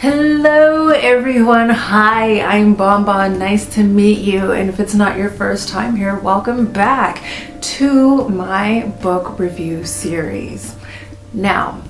Hello everyone, hi, I'm Bonbon, nice to meet you, and if it's not your first time here, welcome back to my book review series. Now,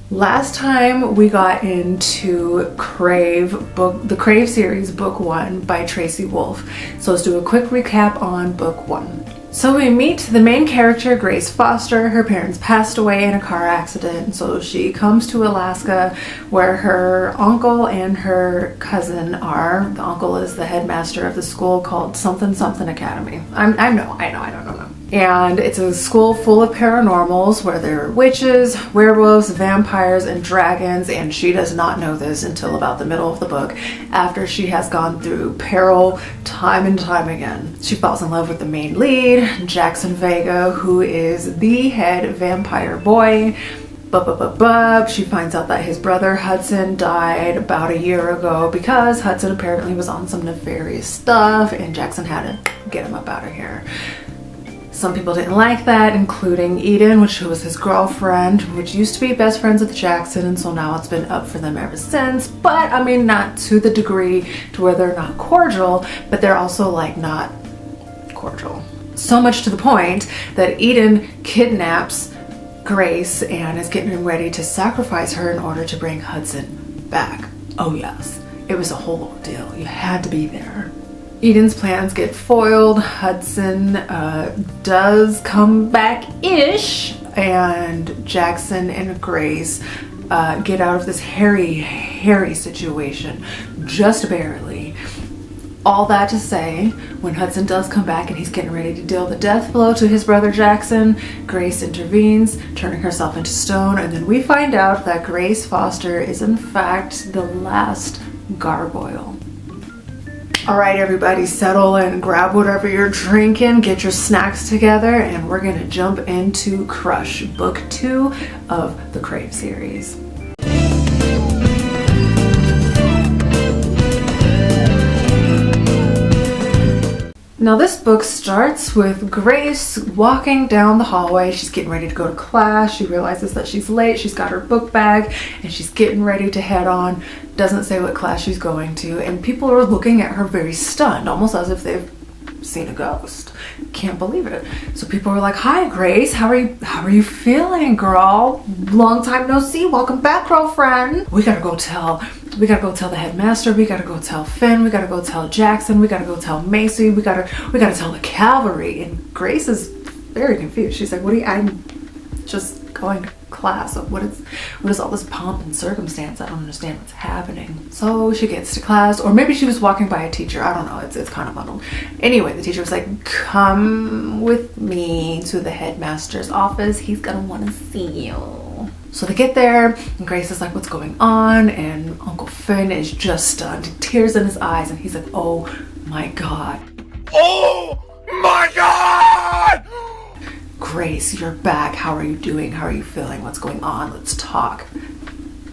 last time we got into Crave, the Crave series, book 1 by Tracy Wolff, so let's do a quick recap on book 1. So we meet the main character, Grace Foster. Her parents passed away in a car accident, so she comes to Alaska where her uncle and her cousin are. The uncle is the headmaster of the school called something Academy. I don't know. And it's a school full of paranormals where there are witches, werewolves, vampires, and dragons, and she does not know this until about the middle of the book, after she has gone through peril time and time again. She falls in love with the main lead, Jackson Vega, who is the head vampire boy. She finds out that his brother Hudson died about a year ago because Hudson apparently was on some nefarious stuff and Jackson had to get him up out of here. Some people didn't like that, including Eden, which was his girlfriend, which used to be best friends with Jackson, and so now it's been up for them ever since. But I mean, not to the degree to where they're not cordial, but they're also like not cordial. So much to the point that Eden kidnaps Grace and is getting ready to sacrifice her in order to bring Hudson back. Oh yes, it was a whole ordeal. You had to be there. Eden's plans get foiled. Hudson does come back-ish, and Jackson and Grace get out of this hairy situation, just barely. All that to say, when Hudson does come back and he's getting ready to deal the death blow to his brother Jackson, Grace intervenes, turning herself into stone, and then we find out that Grace Foster is in fact the last gargoyle. Alright everybody, settle in, grab whatever you're drinking, get your snacks together, and we're gonna jump into Crush, book 2 of the Crave series. Now this book starts with Grace walking down the hallway. She's getting ready to go to class. She realizes that she's late. She's got her book bag and she's getting ready to head on. Doesn't say what class she's going to, and people are looking at her very stunned, almost as if they've seen a ghost. Can't believe it. So people are like, "Hi Grace, how are you feeling, girl? Long time no see. Welcome back, girlfriend. We gotta go tell the headmaster, we gotta go tell Finn, we gotta go tell Jackson, we gotta go tell Macy, we gotta tell the cavalry." And Grace is very confused. She's like, I'm just going to class. What is all this pomp and circumstance? I don't understand what's happening. So she gets to class, or maybe she was walking by a teacher. I don't know. It's kind of muddled. Anyway, the teacher was like, "Come with me to the headmaster's office. He's gonna want to see you." So they get there, and Grace is like, "What's going on?" And Uncle Finn is just stunned, tears in his eyes, and he's like, "Oh my God. Oh my God! Grace, you're back. How are you doing? How are you feeling? What's going on? Let's talk."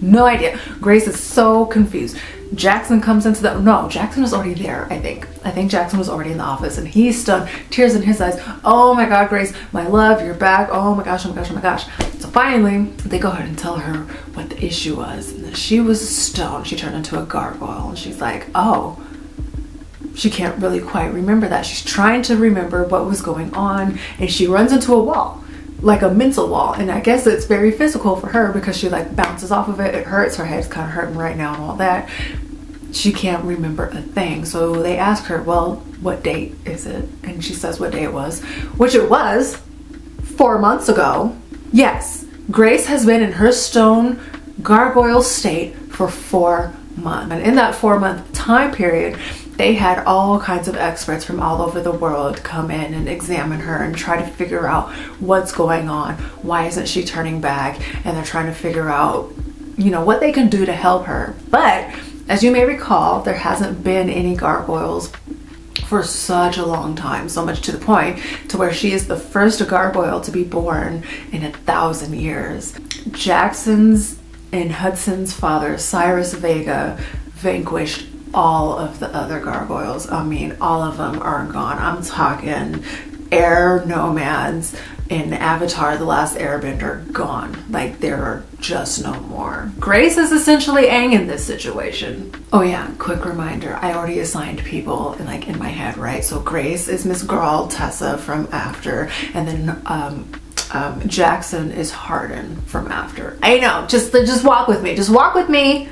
No idea. Grace is so confused. Jackson comes into Jackson was already there, I think. I think Jackson was already in the office, and he's stunned, tears in his eyes. "Oh my God, Grace, my love, you're back. Oh my gosh, oh my gosh, oh my gosh." So finally, they go ahead and tell her what the issue was. And she was stoned. She turned into a gargoyle, and she's like, oh. She can't really quite remember that. She's trying to remember what was going on, and she runs into a wall, like a mental wall, and I guess it's very physical for her because she like bounces off of it. It hurts. Her head's kind of hurting right now and all that. She can't remember a thing. So they ask her, "Well, what date is it?" And she says what day it was, which it was 4 months ago. Yes, Grace has been in her stone gargoyle state for 4 months, and in that 4-month time period, they had all kinds of experts from all over the world come in and examine her and try to figure out what's going on. Why isn't she turning back? And they're trying to figure out, what they can do to help her. But as you may recall, there hasn't been any gargoyles for such a long time, so much to the point to where she is the first gargoyle to be born in 1,000 years. Jackson's and Hudson's father, Cyrus Vega, vanquished all of the other gargoyles. I mean, all of them are gone. I'm talking air nomads in Avatar: The Last Airbender gone. Like, there are just no more. Grace is essentially Aang in this situation. Oh yeah, quick reminder, I already assigned people in my head, right? So Grace is Miss Girl Tessa from After, and then Jackson is Hardin from After. I know, just walk with me, just walk with me.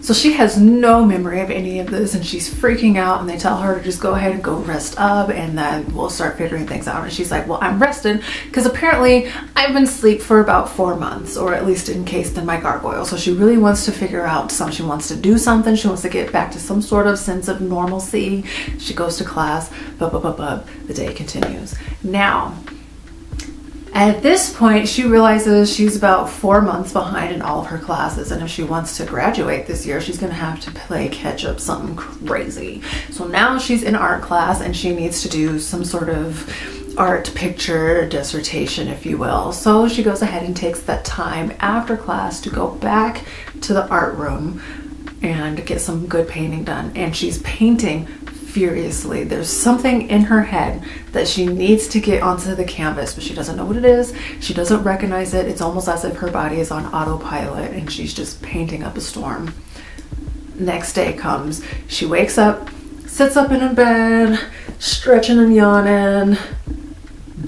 So she has no memory of any of this, and she's freaking out, and they tell her to just go ahead and go rest up, and then we'll start figuring things out. And she's like, well, I'm rested because apparently I've been asleep for about 4 months, or at least encased in my gargoyle. So she really wants to figure out something. She wants to do something. She wants to get back to some sort of sense of normalcy. She goes to class, the day continues. Now, at this point, she realizes she's about 4 months behind in all of her classes, and if she wants to graduate this year, she's going to have to play catch up something crazy. So now she's in art class, and she needs to do some sort of art picture dissertation, if you will. So she goes ahead and takes that time after class to go back to the art room and get some good painting done. And she's painting furiously. There's something in her head that she needs to get onto the canvas, but she doesn't know what it is. She doesn't recognize it. It's almost as if her body is on autopilot, and she's just painting up a storm. Next day comes. She wakes up, sits up in her bed, stretching and yawning.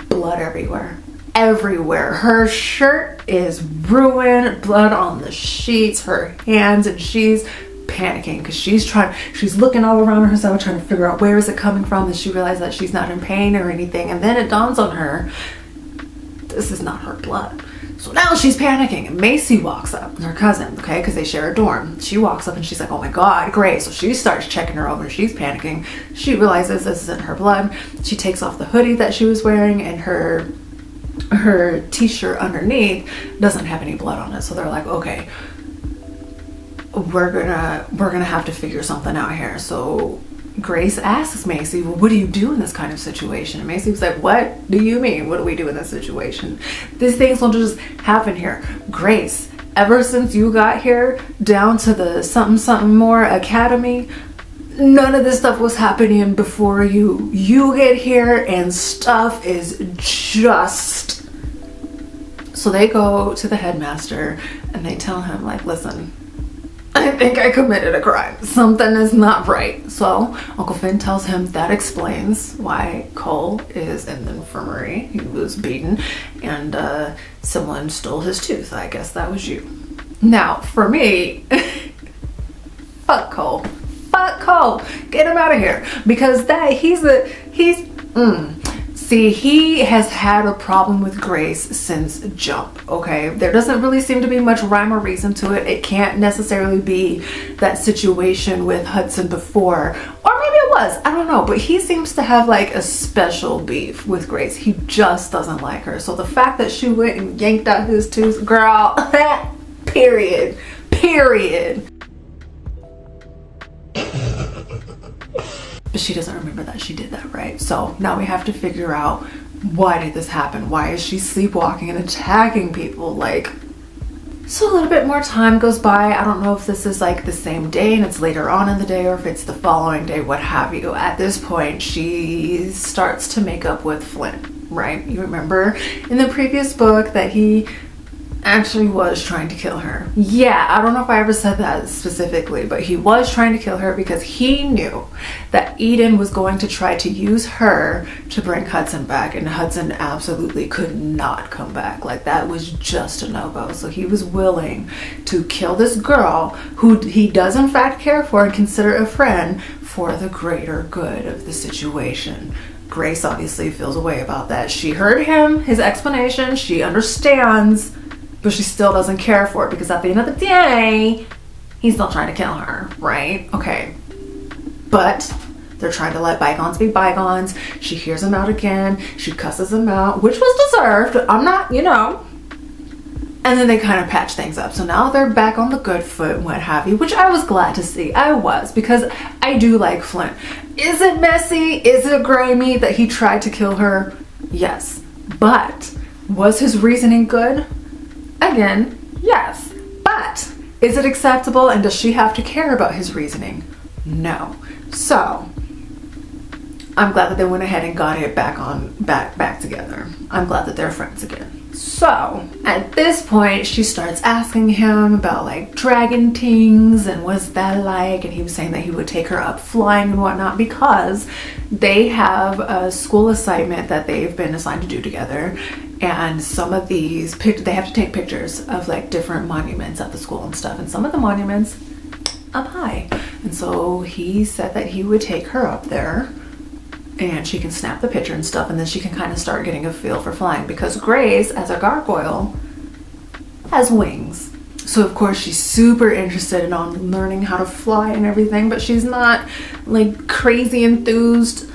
Blood everywhere. Everywhere. Her shirt is ruined, blood on the sheets, her hands, and she's panicking because she's looking all around herself trying to figure out where is it coming from, and she realizes that she's not in pain or anything, and then it dawns on her, this is not her blood. So now she's panicking, and Macy walks up, her cousin, okay, because they share a dorm. She walks up and she's like, oh my god, Grace. So she starts checking her over. She's panicking. She realizes this isn't her blood. She takes off the hoodie that she was wearing, and her t-shirt underneath doesn't have any blood on it. So they're like, okay, we're gonna have to figure something out here. So Grace asks Macy, well, what do you do in this kind of situation? And Macy was like, what do you mean? What do we do in this situation? These things don't just happen here. Grace, ever since you got here down to the something more academy, none of this stuff was happening before you get here, and stuff is just... So they go to the headmaster and they tell him, like, listen, I think I committed a crime. Something is not right. So Uncle Finn tells him that explains why Cole is in the infirmary. He was beaten, and someone stole his tooth. I guess that was you. Now, for me, fuck Cole. Fuck Cole. Get him out of here. Because See, he has had a problem with Grace since jump, okay? There doesn't really seem to be much rhyme or reason to it. It can't necessarily be that situation with Hudson before. Or maybe it was, I don't know. But he seems to have like a special beef with Grace. He just doesn't like her. So the fact that she went and yanked out his tooth, girl, period. But she doesn't remember that she did that, right? So now we have to figure out, why did this happen? Why is she sleepwalking and attacking people? Like, so a little bit more time goes by. I don't know if this is like the same day and it's later on in the day, or if it's the following day, what have you. At this point, she starts to make up with Flint, right? You remember in the previous book that he actually was trying to kill her. Yeah, I don't know if I ever said that specifically, but he was trying to kill her because he knew that Eden was going to try to use her to bring Hudson back, and Hudson absolutely could not come back. Like, that was just a no-go. So he was willing to kill this girl who he does in fact care for and consider a friend, for the greater good of the situation. Grace obviously feels a way about that. She heard him, his explanation, she understands, but she still doesn't care for it, because at the end of the day, he's still trying to kill her, right? Okay. But they're trying to let bygones be bygones. She hears him out again. She cusses him out, which was deserved. I'm not, And then they kind of patch things up. So now they're back on the good foot and what have you, which I was glad to see. I was, because I do like Flint. Is it messy? Is it grimy that he tried to kill her? Yes. But was his reasoning good? Again, yes. But is it acceptable, and does she have to care about his reasoning? No. So I'm glad that they went ahead and got it back together. I'm glad that they're friends again. So at this point, she starts asking him about like dragon things and what's that like, and he was saying that he would take her up flying and whatnot because they have a school assignment that they've been assigned to do together, and some of these they have to take pictures of like different monuments at the school and stuff, and some of the monuments up high, and so he said that he would take her up there and she can snap the picture and stuff, and then she can kind of start getting a feel for flying because Grace, as a gargoyle, has wings. So of course she's super interested in learning how to fly and everything, but she's not like crazy enthused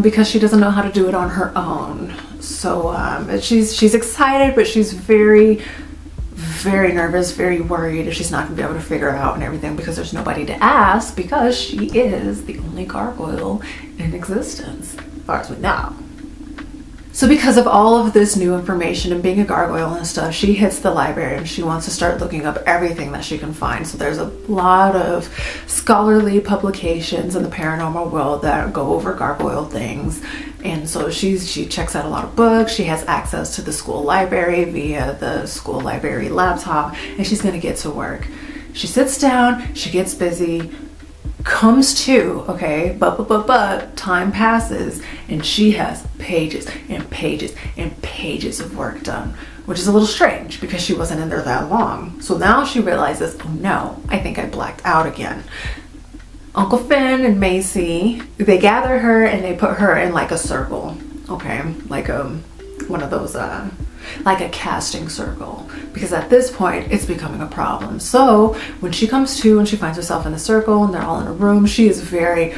because she doesn't know how to do it on her own. So she's excited, but she's very nervous, very worried if she's not gonna be able to figure it out and everything because there's nobody to ask because she is the only gargoyle in existence, as far as we know. So because of all of this new information and being a gargoyle and stuff, she hits the library and she wants to start looking up everything that she can find. So there's a lot of scholarly publications in the paranormal world that go over gargoyle things. And so she checks out a lot of books. She has access to the school library via the school library laptop, and she's gonna get to work. She sits down, she gets busy, comes to, okay, but time passes and she has pages and pages and pages of work done, which is a little strange because she wasn't in there that long. So now she realizes, oh no, I think I blacked out again. Uncle Finn and Macy, they gather her and they put her in like a circle, okay, like one of those like a casting circle, because at this point it's becoming a problem. So when she comes to and she finds herself in the circle and they're all in a room, she is very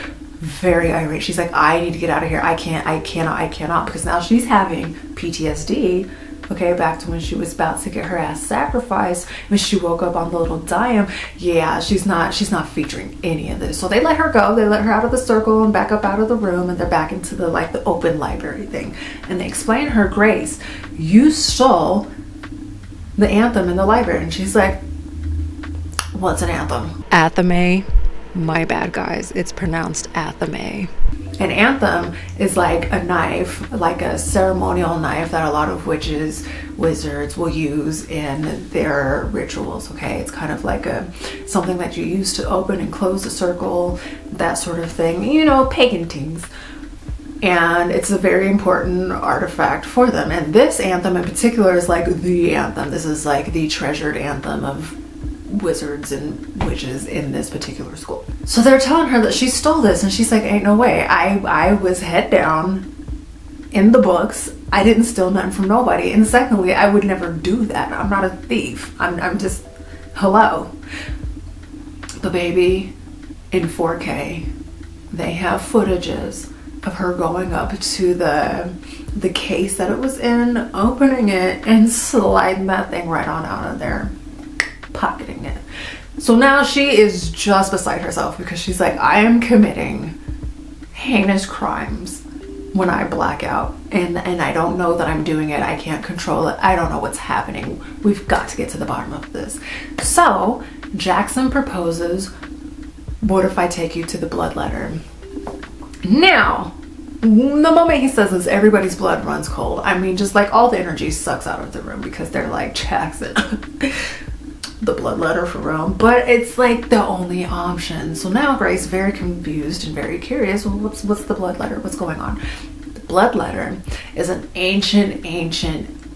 irate. She's like, I need to get out of here. I cannot, because now she's having PTSD, okay, back to when she was about to get her ass sacrificed when she woke up on the little dime. Yeah, she's not featuring any of this. So they let her go. They let her out of the circle and back up out of the room, and they're back into the like the open library thing. And they explain to her, Grace, you stole the anthem in the library. And she's like, what's an anthem? Athame. My bad, guys. It's pronounced athame. An anthem is like a knife, like a ceremonial knife that a lot of witches, wizards will use in their rituals, okay? It's kind of like something that you use to open and close a circle, that sort of thing, you know, pagan things. And it's a very important artifact for them. And this anthem in particular is like the anthem. This is like the treasured anthem of wizards and witches in this particular school. So they're telling her that she stole this, and she's like, ain't no way. I was head down in the books. I didn't steal nothing from nobody. And secondly, I would never do that. I'm not a thief. I'm just, hello. But baby, in 4K, they have footages of her going up to the case that it was in, opening it, and sliding that thing right on out of there, pocketing it. So now she is just beside herself because she's like, I am committing heinous crimes when I black out, and I don't know that I'm doing it. I can't control it. I don't know what's happening. We've got to get to the bottom of this. So Jackson proposes, what if I take you to the bloodletter? Now, the moment he says this, everybody's blood runs cold. I mean, just like all the energy sucks out of the room because they're like, Jackson, the bloodletter for Rome. But it's like the only option. So now Grace, very confused and very curious, well, what's the bloodletter? What's going on? The bloodletter is an ancient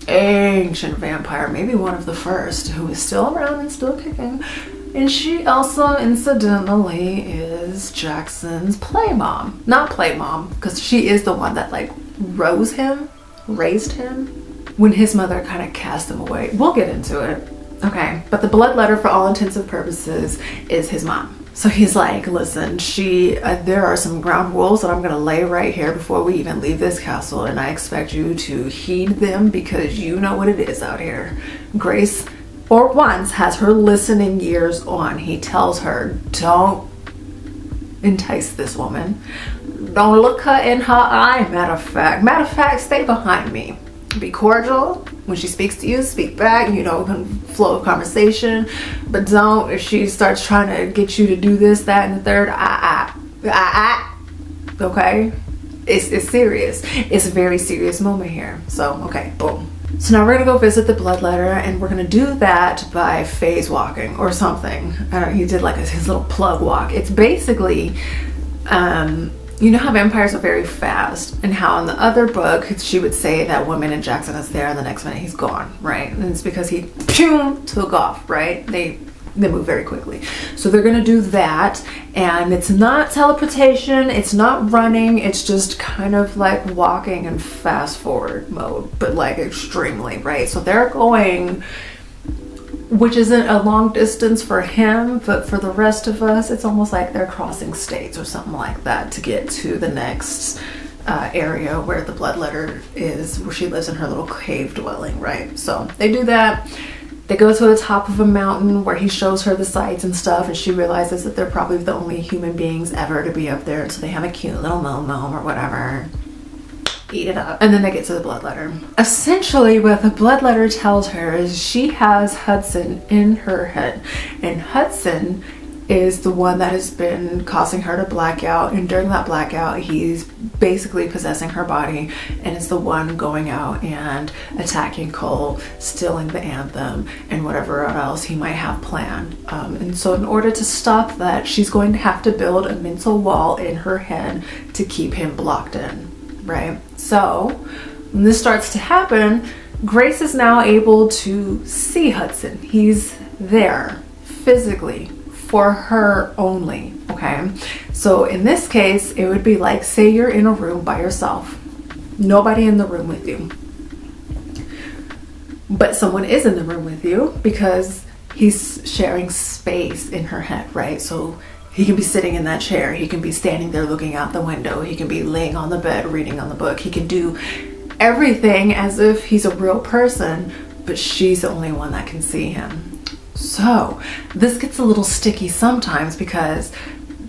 vampire, maybe one of the first, who is still around and still kicking. And she also, incidentally, is Jackson's play mom. Not play mom, because she is the one that like raised him when his mother kind of cast him away. We'll get into it. Okay, but the bloodletter, for all intents and purposes, is his mom. So he's like, listen, there are some ground rules that I'm gonna lay right here before we even leave this castle, and I expect you to heed them because you know what it is out here. Grace, for once, has her listening ears on. He tells her, don't entice this woman. Don't look her in her eye, matter of fact, stay behind me. Be cordial. When she speaks to you, speak back, you know, flow of conversation. But don't, if she starts trying to get you to do this, that, and the third, okay? it's serious. It's a very serious moment here. So, okay, boom. So now we're gonna go visit the bloodletter, and we're gonna do that by phase walking or something. I don't know, he did like his little plug walk. It's basically, you know how vampires are very fast, and how in the other book she would say that 1 minute Jackson is there and the next minute he's gone, right? And it's because he took off, right? They move very quickly. So they're gonna do that, and it's not teleportation, it's not running, it's just kind of like walking in fast forward mode, but like extremely, right? So they're going, which isn't a long distance for him, but for the rest of us, it's almost like they're crossing states or something like that to get to the next area where the bloodletter is, where she lives in her little cave dwelling, right? So they do that. They go to the top of a mountain where he shows her the sights and stuff, and she realizes that they're probably the only human beings ever to be up there. So they have a cute little gnome or whatever. Eat it up. And then they get to the bloodletter. Essentially, what the bloodletter tells her is she has Hudson in her head. And Hudson is the one that has been causing her to black out, and during that blackout he's basically possessing her body and is the one going out and attacking Cole, stealing the anthem, and whatever else he might have planned. And so in order to stop that, she's going to have to build a mental wall in her head to keep him blocked in, right? So when this starts to happen, Grace is now able to see Hudson. He's there physically for her only, okay? So in this case, it would be like, say you're in a room by yourself, nobody in the room with you, but someone is in the room with you because he's sharing space in her head, right? So he can be sitting in that chair, he can be standing there looking out the window, he can be laying on the bed reading on the book, he can do everything as if he's a real person, but she's the only one that can see him. So this gets a little sticky sometimes because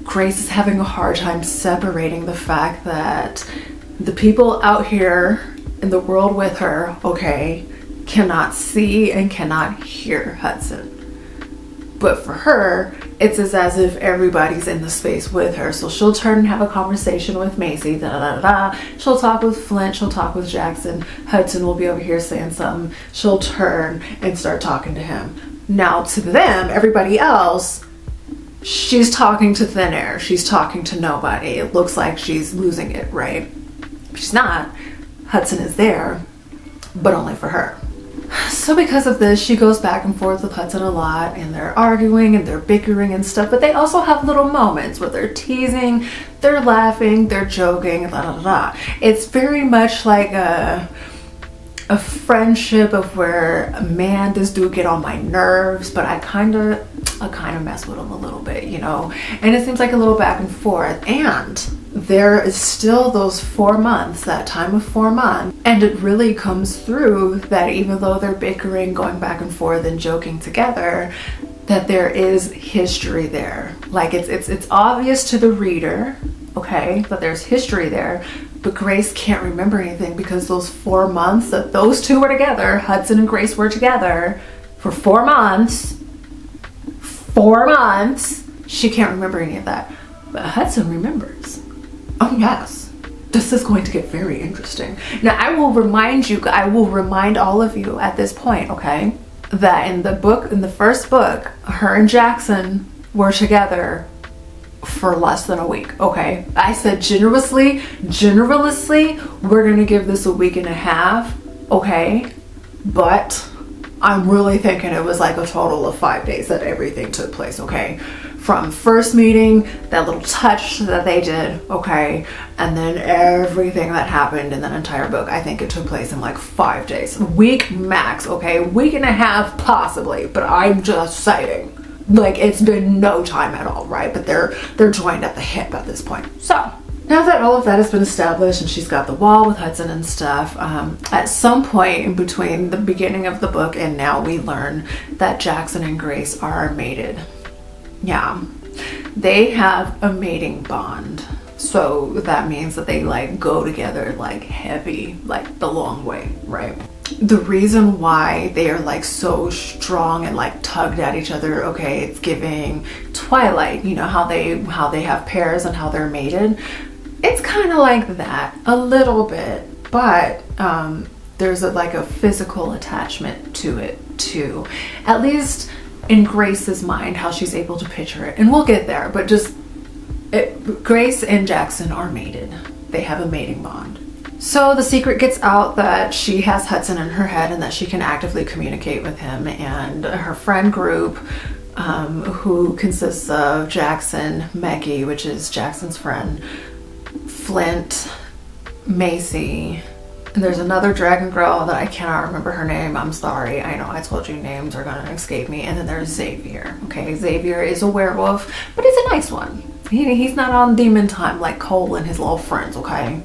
Grace is having a hard time separating the fact that the people out here in the world with her, okay, cannot see and cannot hear Hudson. But for her, it's as if everybody's in the space with her. So she'll turn and have a conversation with Macy, she'll talk with Flint, she'll talk with Jackson, Hudson will be over here saying something, she'll turn and start talking to him. Now to them, everybody else, she's talking to thin air, she's talking to nobody. It looks like she's losing it, right? She's not. Hudson is there, but only for her. So because of this, she goes back and forth with Hudson a lot, and they're arguing and they're bickering and stuff, but they also have little moments where they're teasing, they're laughing, they're joking, It's very much like a friendship of where, man, this dude get on my nerves, but I kind of mess with him a little bit, you know? And it seems like a little back and forth, and there is still those 4 months, that time of 4 months, and it really comes through that even though they're bickering, going back and forth and joking together, that there is history there. Like it's obvious to the reader, okay, that there's history there, but Grace can't remember anything because those 4 months that those two were together, Hudson and Grace were together for 4 months, she can't remember any of that. But Hudson remembers. Oh yes, this is going to get very interesting. Now I will remind all of you at this point, okay, that in the first book, her and Jackson were together for less than a week, okay? I said generously, we're gonna give this a week and a half, okay? But I'm really thinking it was like a total of 5 days that everything took place, okay? From first meeting, that little touch that they did, okay? And then everything that happened in that entire book, I think it took place in like 5 days. A week max, okay? A week and a half possibly, but I'm just saying. Like, it's been no time at all, right? But they're joined at the hip at this point. So now that all of that has been established and she's got the wall with Hudson and stuff, at some point in between the beginning of the book and now, we learn that Jackson and Grace are mated. Yeah, they have a mating bond. So that means that they like go together like heavy, like the long way, right? The reason why they are like so strong and like tugged at each other, okay, it's giving Twilight, you know how they have pairs and how they're mated. It's kind of like that a little bit, but there's like a physical attachment to it too, at least in Grace's mind, how she's able to picture it. And we'll get there, but Grace and Jackson are mated. They have a mating bond. So the secret gets out that she has Hudson in her head and that she can actively communicate with him, and her friend group, who consists of Jackson, Maggie, which is Jackson's friend, Flint, Macy, and there's another dragon girl that I cannot remember her name. I'm sorry. I know I told you names are gonna escape me. And then there's Xavier. Okay, Xavier is a werewolf, but he's a nice one. He's not on demon time like Cole and his little friends, okay?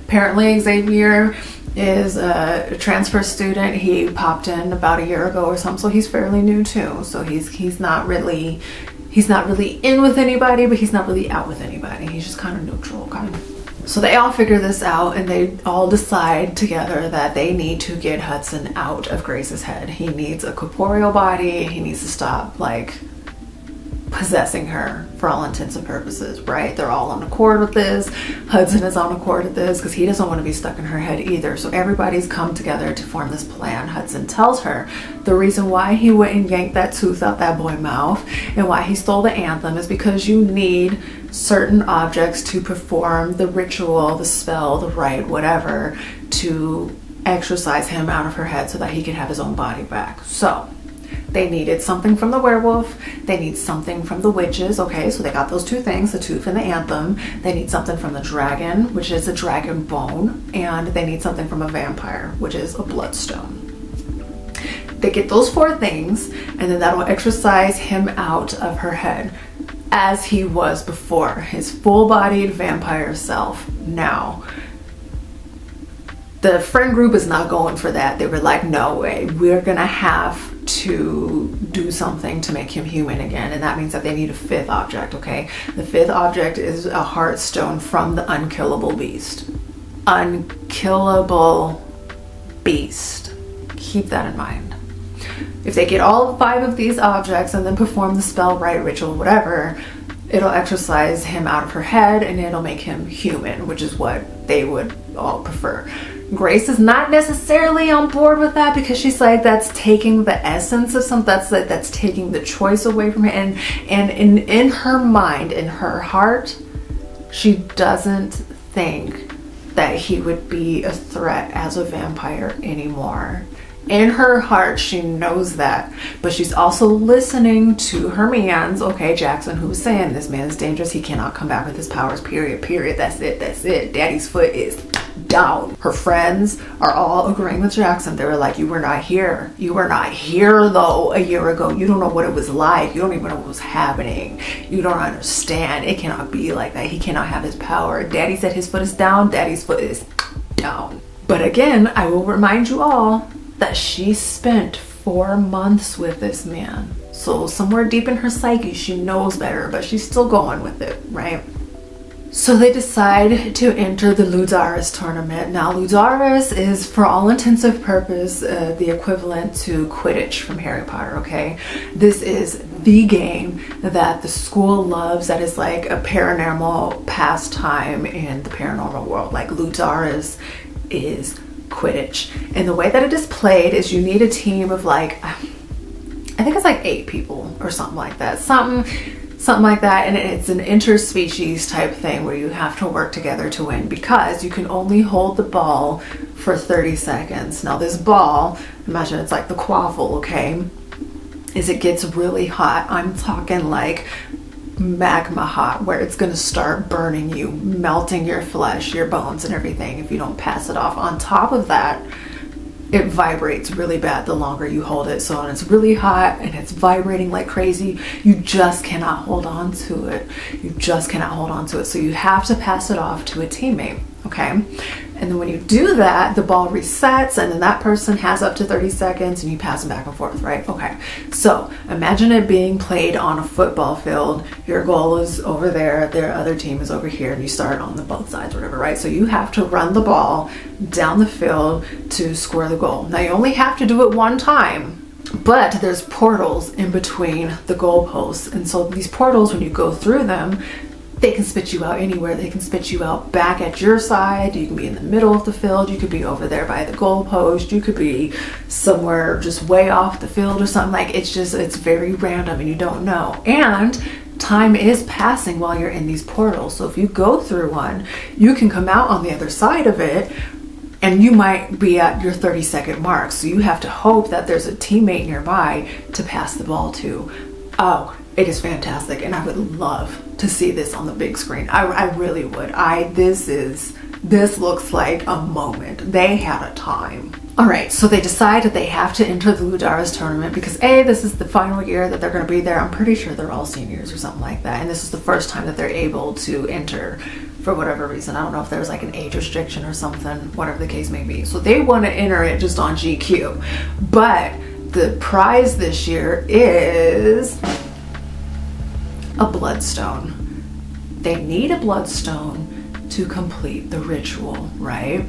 Apparently Xavier is a transfer student. He popped in about a year ago or something, so he's fairly new too. So he's not really in with anybody, but he's not really out with anybody. He's just kind of neutral, kind of. So they all figure this out, and they all decide together that they need to get Hudson out of Grace's head. He needs a corporeal body. He needs to stop like possessing her for all intents and purposes, right? They're all on accord with this. Hudson is on accord with this because he doesn't want to be stuck in her head either. So everybody's come together to form this plan. Hudson tells her the reason why he went and yanked that tooth out that boy's mouth and why he stole the anthem is because you need certain objects to perform the ritual, the spell, the rite, whatever, to exorcise him out of her head so that he can have his own body back. So they needed something from the werewolf. They need something from the witches. Okay, so they got those two things, the tooth and the anthem. They need something from the dragon, which is a dragon bone. And they need something from a vampire, which is a bloodstone. They get those four things, and then that'll exorcise him out of her head as he was before, his full-bodied vampire self. Now, the friend group is not going for that. They were like, no way, we're gonna have to do something to make him human again, and that means that they need a fifth object. Okay, the fifth object is a heart stone from the unkillable beast. Unkillable beast. Keep that in mind. If they get all five of these objects and then perform the spell, rite, ritual, whatever, it'll exorcise him out of her head and it'll make him human, which is what they would all prefer. Grace is not necessarily on board with that because she's like, that's taking the essence of something, that's taking the choice away from it. And in her mind, in her heart, she doesn't think that he would be a threat as a vampire anymore. In her heart, she knows that, but she's also listening to her mans. Okay, Jackson, who's saying this man's dangerous, he cannot come back with his powers, period, that's it. Daddy's foot is down. Her friends are all agreeing with Jackson. They were like, you were not here though a year ago. You don't know what it was like. You don't even know what was happening. You don't understand. It cannot be like that. He cannot have his power. Daddy said his foot is down. Daddy's foot is down. But again, I will remind you all that she spent 4 months with this man. So somewhere deep in her psyche, she knows better, but she's still going with it, right? So they decide to enter the Ludaris tournament. Now, Ludaris is, for all intents and purposes, the equivalent to Quidditch from Harry Potter, okay? This is the game that the school loves, that is like a paranormal pastime in the paranormal world. Like, Ludaris is Quidditch. And the way that it is played is you need a team of like, I think it's like 8 people or something like that. Something like that, and it's an interspecies type thing where you have to work together to win because you can only hold the ball for 30 seconds. Now this ball, imagine it's like the quaffle, okay, is it gets really hot. I'm talking like magma hot, where it's gonna start burning you, melting your flesh, your bones and everything if you don't pass it off. On top of that, it vibrates really bad the longer you hold it. So when it's really hot and it's vibrating like crazy, you just cannot hold on to it. So you have to pass it off to a teammate, okay? And then when you do that, the ball resets and then that person has up to 30 seconds and you pass them back and forth, right? Okay, so imagine it being played on a football field. Your goal is over there, their other team is over here, and you start on the both sides, whatever, right? So you have to run the ball down the field to score the goal. Now you only have to do it one time, but there's portals in between the goalposts. And so these portals, when you go through them, They can spit you out anywhere. They can spit you out back at your side. You can be in the middle of the field. You could be over there by the goalpost. You could be somewhere just way off the field or something. Like, it's very random and you don't know. And time is passing while you're in these portals. So if you go through one, you can come out on the other side of it and you might be at your 30-second mark. So you have to hope that there's a teammate nearby to pass the ball to. Oh, it is fantastic, and I would love to see this on the big screen. I really would. This looks like a moment. They had a time. All right, so they decide that they have to enter the Ludara's tournament because this is the final year that they're going to be there. I'm pretty sure they're all seniors or something like that, and this is the first time that they're able to enter for whatever reason. I don't know if there's like an age restriction or something, whatever the case may be. So they want to enter it just on GQ, but the prize this year is a bloodstone. They need a bloodstone to complete the ritual, right?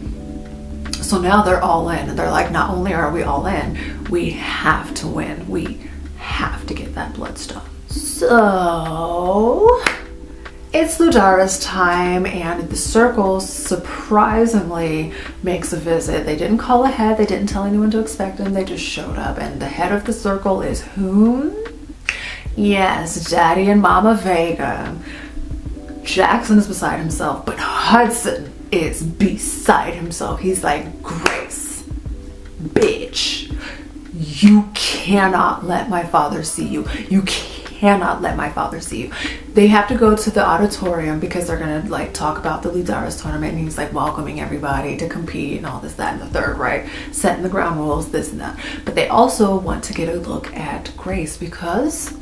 So now they're all in. They're like, not only are we all in, we have to win. We have to get that bloodstone. So it's Ludara's time, and the circle surprisingly makes a visit. They didn't call ahead. They didn't tell anyone to expect them. They just showed up, and the head of the circle is whom? Yes, Daddy and Mama Vega. Jackson is beside himself, but Hudson is beside himself. He's like, Grace, bitch, you cannot let my father see you. You cannot let my father see you. They have to go to the auditorium because they're gonna like talk about the Ludara's tournament, and he's like welcoming everybody to compete and all this, that, and the third, right? Setting the ground rules, this and that. But they also want to get a look at Grace because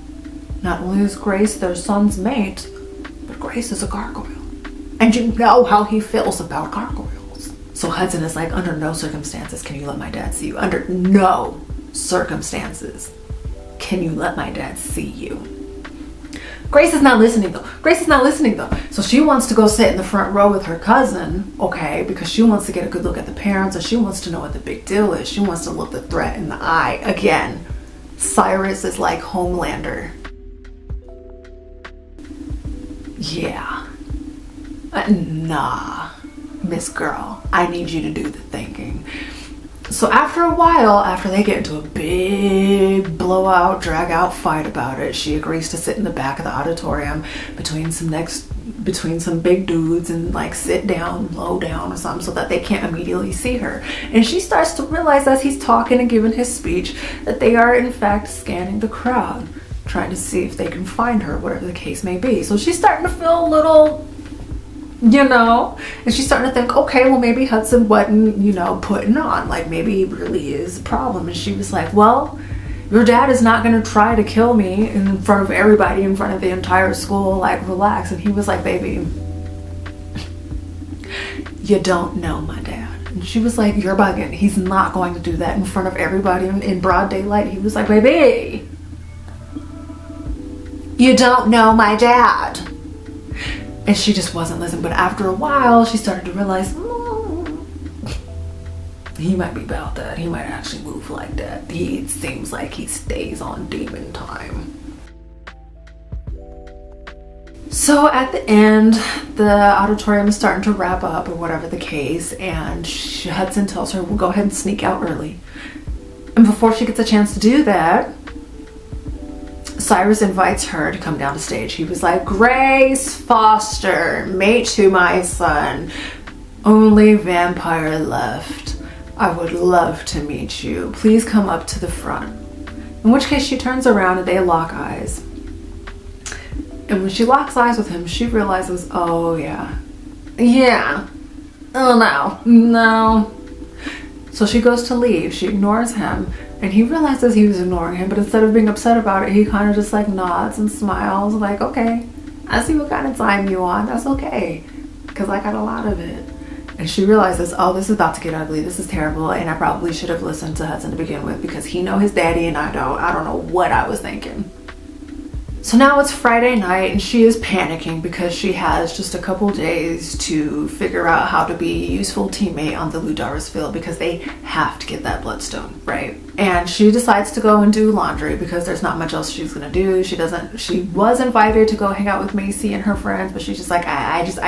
not only is Grace their son's mate, but Grace is a gargoyle. And you know how he feels about gargoyles. So Hudson is like, under no circumstances can you let my dad see you. Under no circumstances can you let my dad see you. Grace is not listening though. So she wants to go sit in the front row with her cousin, okay, because she wants to get a good look at the parents, or she wants to know what the big deal is. She wants to look the threat in the eye. Again, Cyrus is like Homelander. Yeah. Nah, Miss Girl, I need you to do the thinking. So after a while, after they get into a big blowout, drag out fight about it, she agrees to sit in the back of the auditorium between some big dudes and like sit down, low down or something, so that they can't immediately see her. And she starts to realize as he's talking and giving his speech that they are in fact scanning the crowd, trying to see if they can find her, whatever the case may be. So she's starting to feel a little, and she's starting to think, okay, well maybe Hudson wasn't, putting on, like maybe he really is a problem. And she was like, well, your dad is not going to try to kill me in front of everybody, in front of the entire school, like relax. And he was like, baby, you don't know my dad. And she was like, you're bugging. He's not going to do that in front of everybody in broad daylight. He was like, baby, you don't know my dad. And she just wasn't listening. But after a while, she started to realize, he might be about that. He might actually move like that. It seems like he stays on demon time. So at the end, the auditorium is starting to wrap up or whatever the case. And Hudson tells her, well, go ahead and sneak out early. And before she gets a chance to do that, Cyrus invites her to come down the stage. He was like, Grace Foster, mate to my son, only vampire left. I would love to meet you. Please come up to the front. In which case she turns around and they lock eyes. And when she locks eyes with him, she realizes, oh yeah, oh no. So she goes to leave. She ignores him. And he realizes he was ignoring him, but instead of being upset about it, he kind of just like nods and smiles like, okay, I see what kind of time you want. That's okay, because I got a lot of it. And she realizes, oh, this is about to get ugly. This is terrible. And I probably should have listened to Hudson to begin with, because he know his daddy and I don't. I don't know what I was thinking. So now it's Friday night and she is panicking because she has just a couple days to figure out how to be a useful teammate on the Ludara's field, because they have to get that bloodstone, right? And she decides to go and do laundry because there's not much else she's gonna do. She was invited to go hang out with Macy and her friends, but she's just like, I just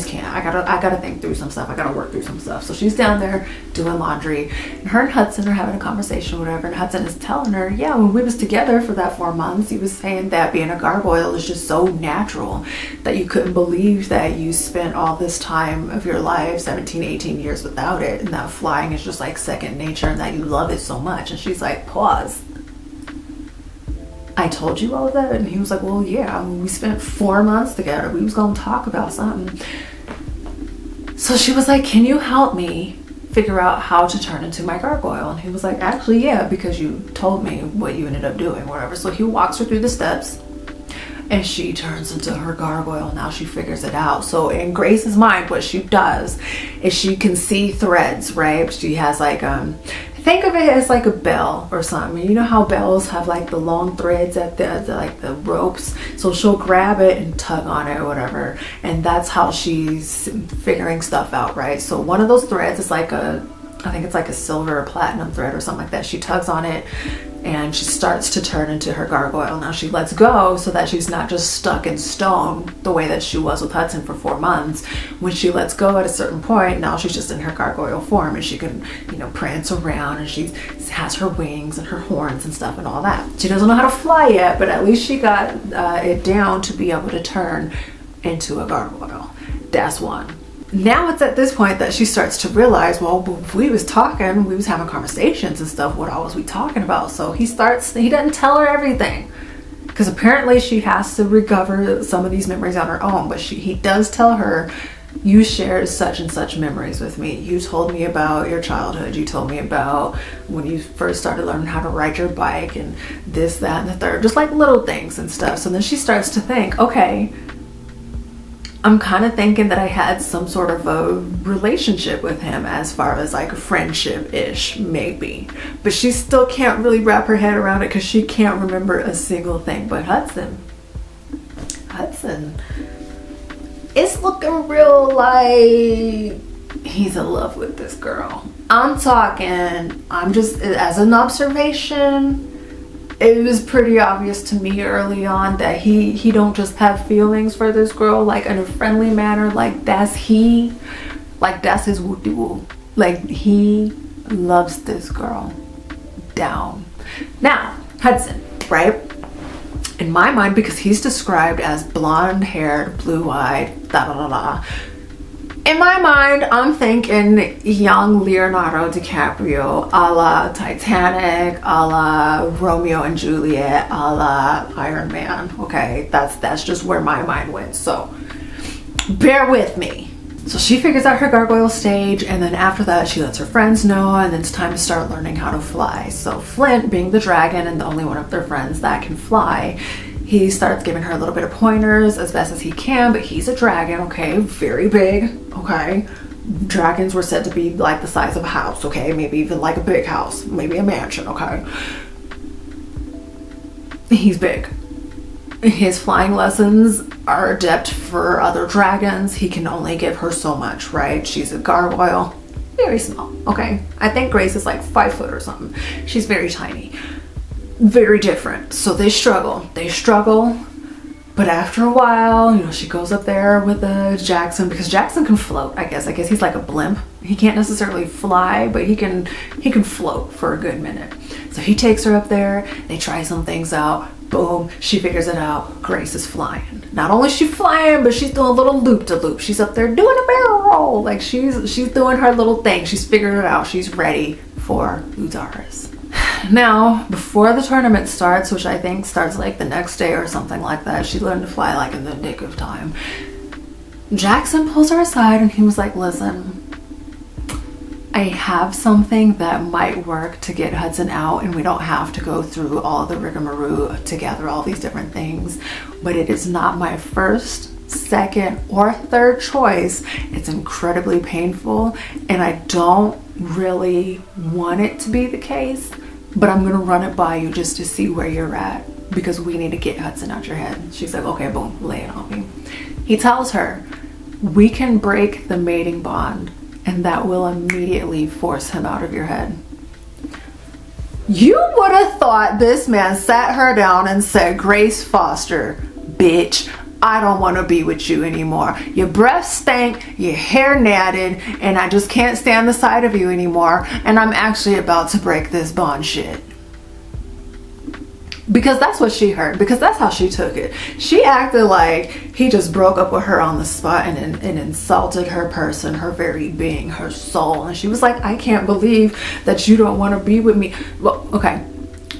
can't. I gotta think through some stuff. I gotta work through some stuff. So she's down there doing laundry, and her and Hudson are having a conversation or whatever, and Hudson is telling her, yeah, when we was together for that 4 months, he was saying that being a gargoyle is just so natural that you couldn't believe that you spent all this time of your life, 17, 18 years without it, and that flying is just like second nature and that you love it so much. And she's like, pause. I told you all of that? And he was like, well, yeah, I mean, we spent 4 months together. We was gonna talk about something. So she was like, can you help me figure out how to turn into my gargoyle? And he was like, actually, yeah, because you told me what you ended up doing, whatever. So he walks her through the steps, and she turns into her gargoyle. Now she figures it out. So in Grace's mind, what she does is she can see threads, right? She has like, think of it as like a bell or something. You know how bells have like the long threads at the ropes? So she'll grab it and tug on it or whatever. And that's how she's figuring stuff out, right? So one of those threads is like I think it's like a silver or platinum thread or something like that. She tugs on it and she starts to turn into her gargoyle. Now she lets go so that she's not just stuck in stone the way that she was with Hudson for 4 months. When she lets go at a certain point, now she's just in her gargoyle form, and she can, you know, prance around, and she has her wings and her horns and stuff and all that. She doesn't know how to fly yet, but at least she got it down to be able to turn into a gargoyle. That's one. Now it's at this point that she starts to realize, well, we was talking, we was having conversations and stuff. What all was we talking about? So he doesn't tell her everything, because apparently she has to recover some of these memories on her own. But he does tell her, you shared such and such memories with me. You told me about your childhood. You told me about when you first started learning how to ride your bike and this, that, and the third, just like little things and stuff. So then she starts to think, okay, I'm kind of thinking that I had some sort of a relationship with him, as far as like friendship-ish, maybe. But she still can't really wrap her head around it because she can't remember a single thing. But Hudson is looking real like he's in love with this girl. I'm just, as an observation, it was pretty obvious to me early on that he don't just have feelings for this girl like in a friendly manner, like that's his woo-de-woo. Like he loves this girl down. Now Hudson, right, in my mind, because he's described as blonde haired, blue-eyed, da da da da, in my mind, I'm thinking young Leonardo DiCaprio, a la Titanic, a la Romeo and Juliet, a la Iron Man. Okay, that's just where my mind went. So bear with me. So she figures out her gargoyle stage, and then after that she lets her friends know, and then it's time to start learning how to fly. So Flint, being the dragon and the only one of their friends that can fly, he starts giving her a little bit of pointers as best as he can, but he's a dragon, okay, very big, okay. Dragons were said to be like the size of a house, okay, maybe even like a big house, maybe a mansion, okay. He's big. His flying lessons are adept for other dragons. He can only give her so much, right? She's a gargoyle, very small, okay. I think Grace is like 5 foot or something. She's very tiny. Very different. So they struggle, but after a while, you know, she goes up there with Jackson, because Jackson can float, I guess he's like a blimp. He can't necessarily fly, but he can float for a good minute. So he takes her up there, they try some things out, boom, she figures it out. Grace is flying. Not only is she flying, but she's doing a little loop-de-loop. She's up there doing a barrel roll, like she's doing her little thing. She's figured it out. She's ready for Udaris. Now, before the tournament starts, which I think starts like the next day or something like that, she learned to fly like in the nick of time. Jackson pulls her aside and he was like, listen, I have something that might work to get Hudson out, and we don't have to go through all the rigmarole to gather all these different things, but it is not my first, second, or third choice. It's incredibly painful, and I don't really want it to be the case, but I'm gonna run it by you just to see where you're at, because we need to get Hudson out your head. She's like, okay, boom, lay it on me. He tells her, we can break the mating bond, and that will immediately force him out of your head. You would have thought this man sat her down and said, Grace Foster, bitch, I don't want to be with you anymore. Your breath stank, your hair natted, and I just can't stand the sight of you anymore. And I'm actually about to break this bond shit. Because that's what she heard. Because that's how she took it. She acted like he just broke up with her on the spot and insulted her person, her very being, her soul. And she was like, I can't believe that you don't want to be with me. Well, okay.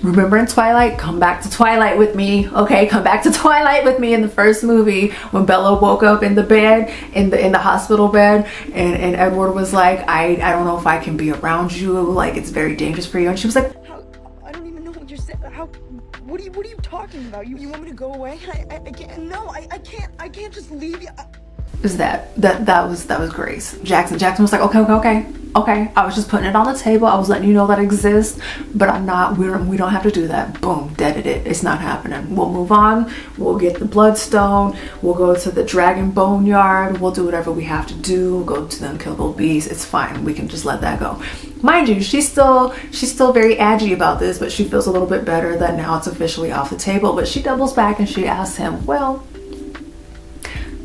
Remember in Twilight? Come back to Twilight with me. Okay, come back to Twilight with me in the first movie when Bella woke up in the bed, in the hospital bed, and Edward was like, I don't know if I can be around you. Like, it's very dangerous for you. And she was like, I don't even know what you're saying. What are you talking about? You want me to go away? I can't. No, I can't just leave you. Is that was Grace. Jackson was like, okay. I was just putting it on the table. I was letting you know that exists, but I'm not. We don't have to do that. Boom, deaded it. It's not happening. We'll move on. We'll get the bloodstone. We'll go to the dragon bone yard. We'll do whatever we have to do. We'll go to the unkillable beast. It's fine. We can just let that go. Mind you, she's still very aggy about this, but she feels a little bit better that now it's officially off the table. But she doubles back and she asks him, well,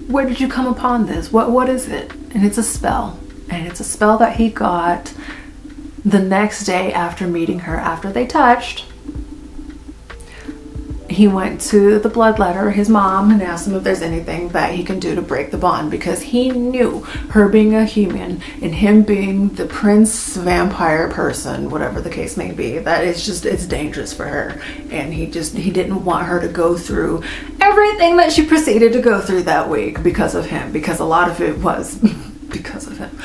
where did you come upon this? What is it? And it's a spell. And it's a spell that he got the next day after meeting her, after they touched. He went to the bloodletter, his mom, and asked him if there's anything that he can do to break the bond, because he knew her being a human and him being the prince vampire person, whatever the case may be, that it's dangerous for her. And he didn't want her to go through everything that she proceeded to go through that week because of him, because a lot of it was because of him.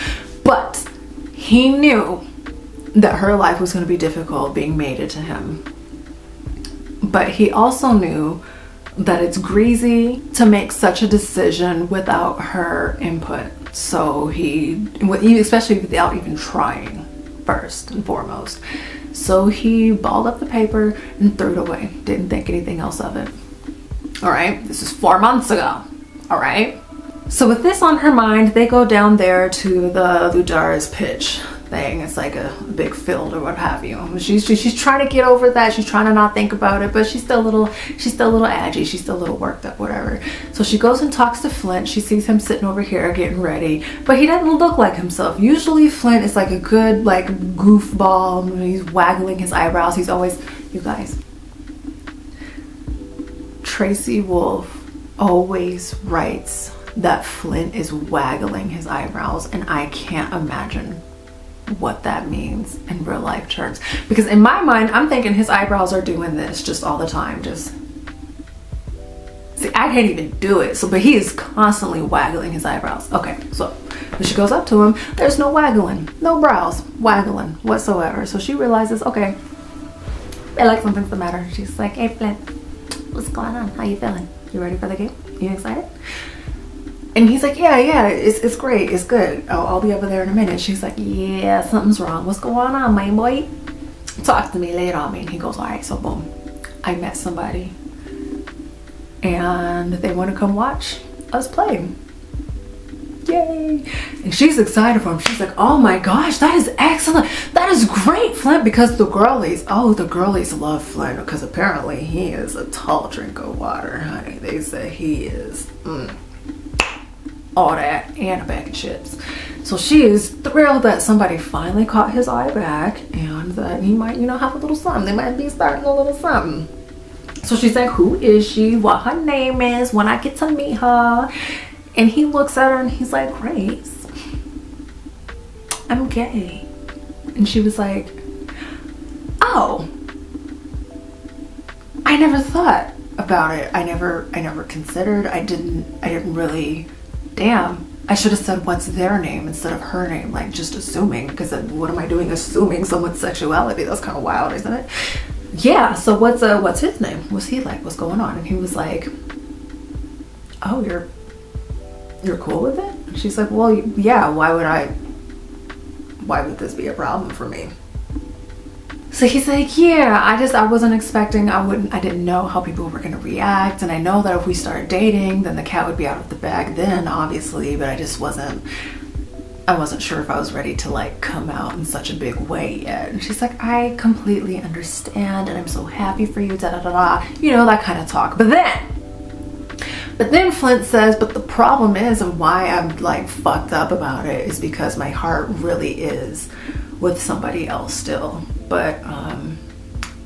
But he knew that her life was going to be difficult being mated to him. But he also knew that it's greasy to make such a decision without her input. So especially without even trying first and foremost. So he balled up the paper and threw it away. Didn't think anything else of it. All right, this is 4 months ago. All right. So with this on her mind, they go down there to the Ludara's pitch thing. It's like a big field or what have you. She's trying to get over that. She's trying to not think about it, but she's still a little aggy. She's still a little worked up, whatever. So she goes and talks to Flint. She sees him sitting over here getting ready, but he doesn't look like himself. Usually Flint is like a good goofball. He's waggling his eyebrows. He's always, you guys, Tracy Wolff always writes that Flint is waggling his eyebrows, and I can't imagine what that means in real life terms, because in my mind I'm thinking his eyebrows are doing this just all the time. Just see, I can't even do it. So but he is constantly waggling his eyebrows. Okay, so when she goes up to him, there's no waggling, no brows waggling whatsoever. So she realizes, okay, I like something's the matter. She's like, hey Flint, what's going on? How you feeling? You ready for the game? You excited? And he's like, yeah, it's great, it's good. I'll be over there in a minute. She's like, yeah, something's wrong. What's going on, my boy? Talk to me, lay it on me. And he goes, all right, so boom, I met somebody and they want to come watch us play. Yay. And she's excited for him. She's like, oh my gosh, that is excellent. That is great, Flint, because the girlies love Flint, because apparently he is a tall drink of water, honey. They say he is all that and a bag of chips. So she is thrilled that somebody finally caught his eye back and that he might, have a little something. They might be starting a little something. So she's like, who is she? What her name is? When I get to meet her? And he looks at her and he's like, Grace, I'm gay. And she was like, oh, I never thought about it. I never considered. I didn't really. Damn, I should have said what's their name instead of her name, like just assuming, because what am I doing assuming someone's sexuality? That's kind of wild, isn't it? Yeah, so what's his name? What's he like? What's going on? And he was like, oh, you're cool with it? And she's like, well, yeah, why would this be a problem for me? So he's like, yeah, I wasn't expecting, I didn't know how people were going to react. And I know that if we started dating, then the cat would be out of the bag then, obviously, but I just wasn't I wasn't sure if I was ready to like come out in such a big way yet. And she's like, I completely understand and I'm so happy for you, da da da da. You know, that kind of talk. But then Flint says, but the problem is, and why I'm like fucked up about it, is because my heart really is with somebody else still. But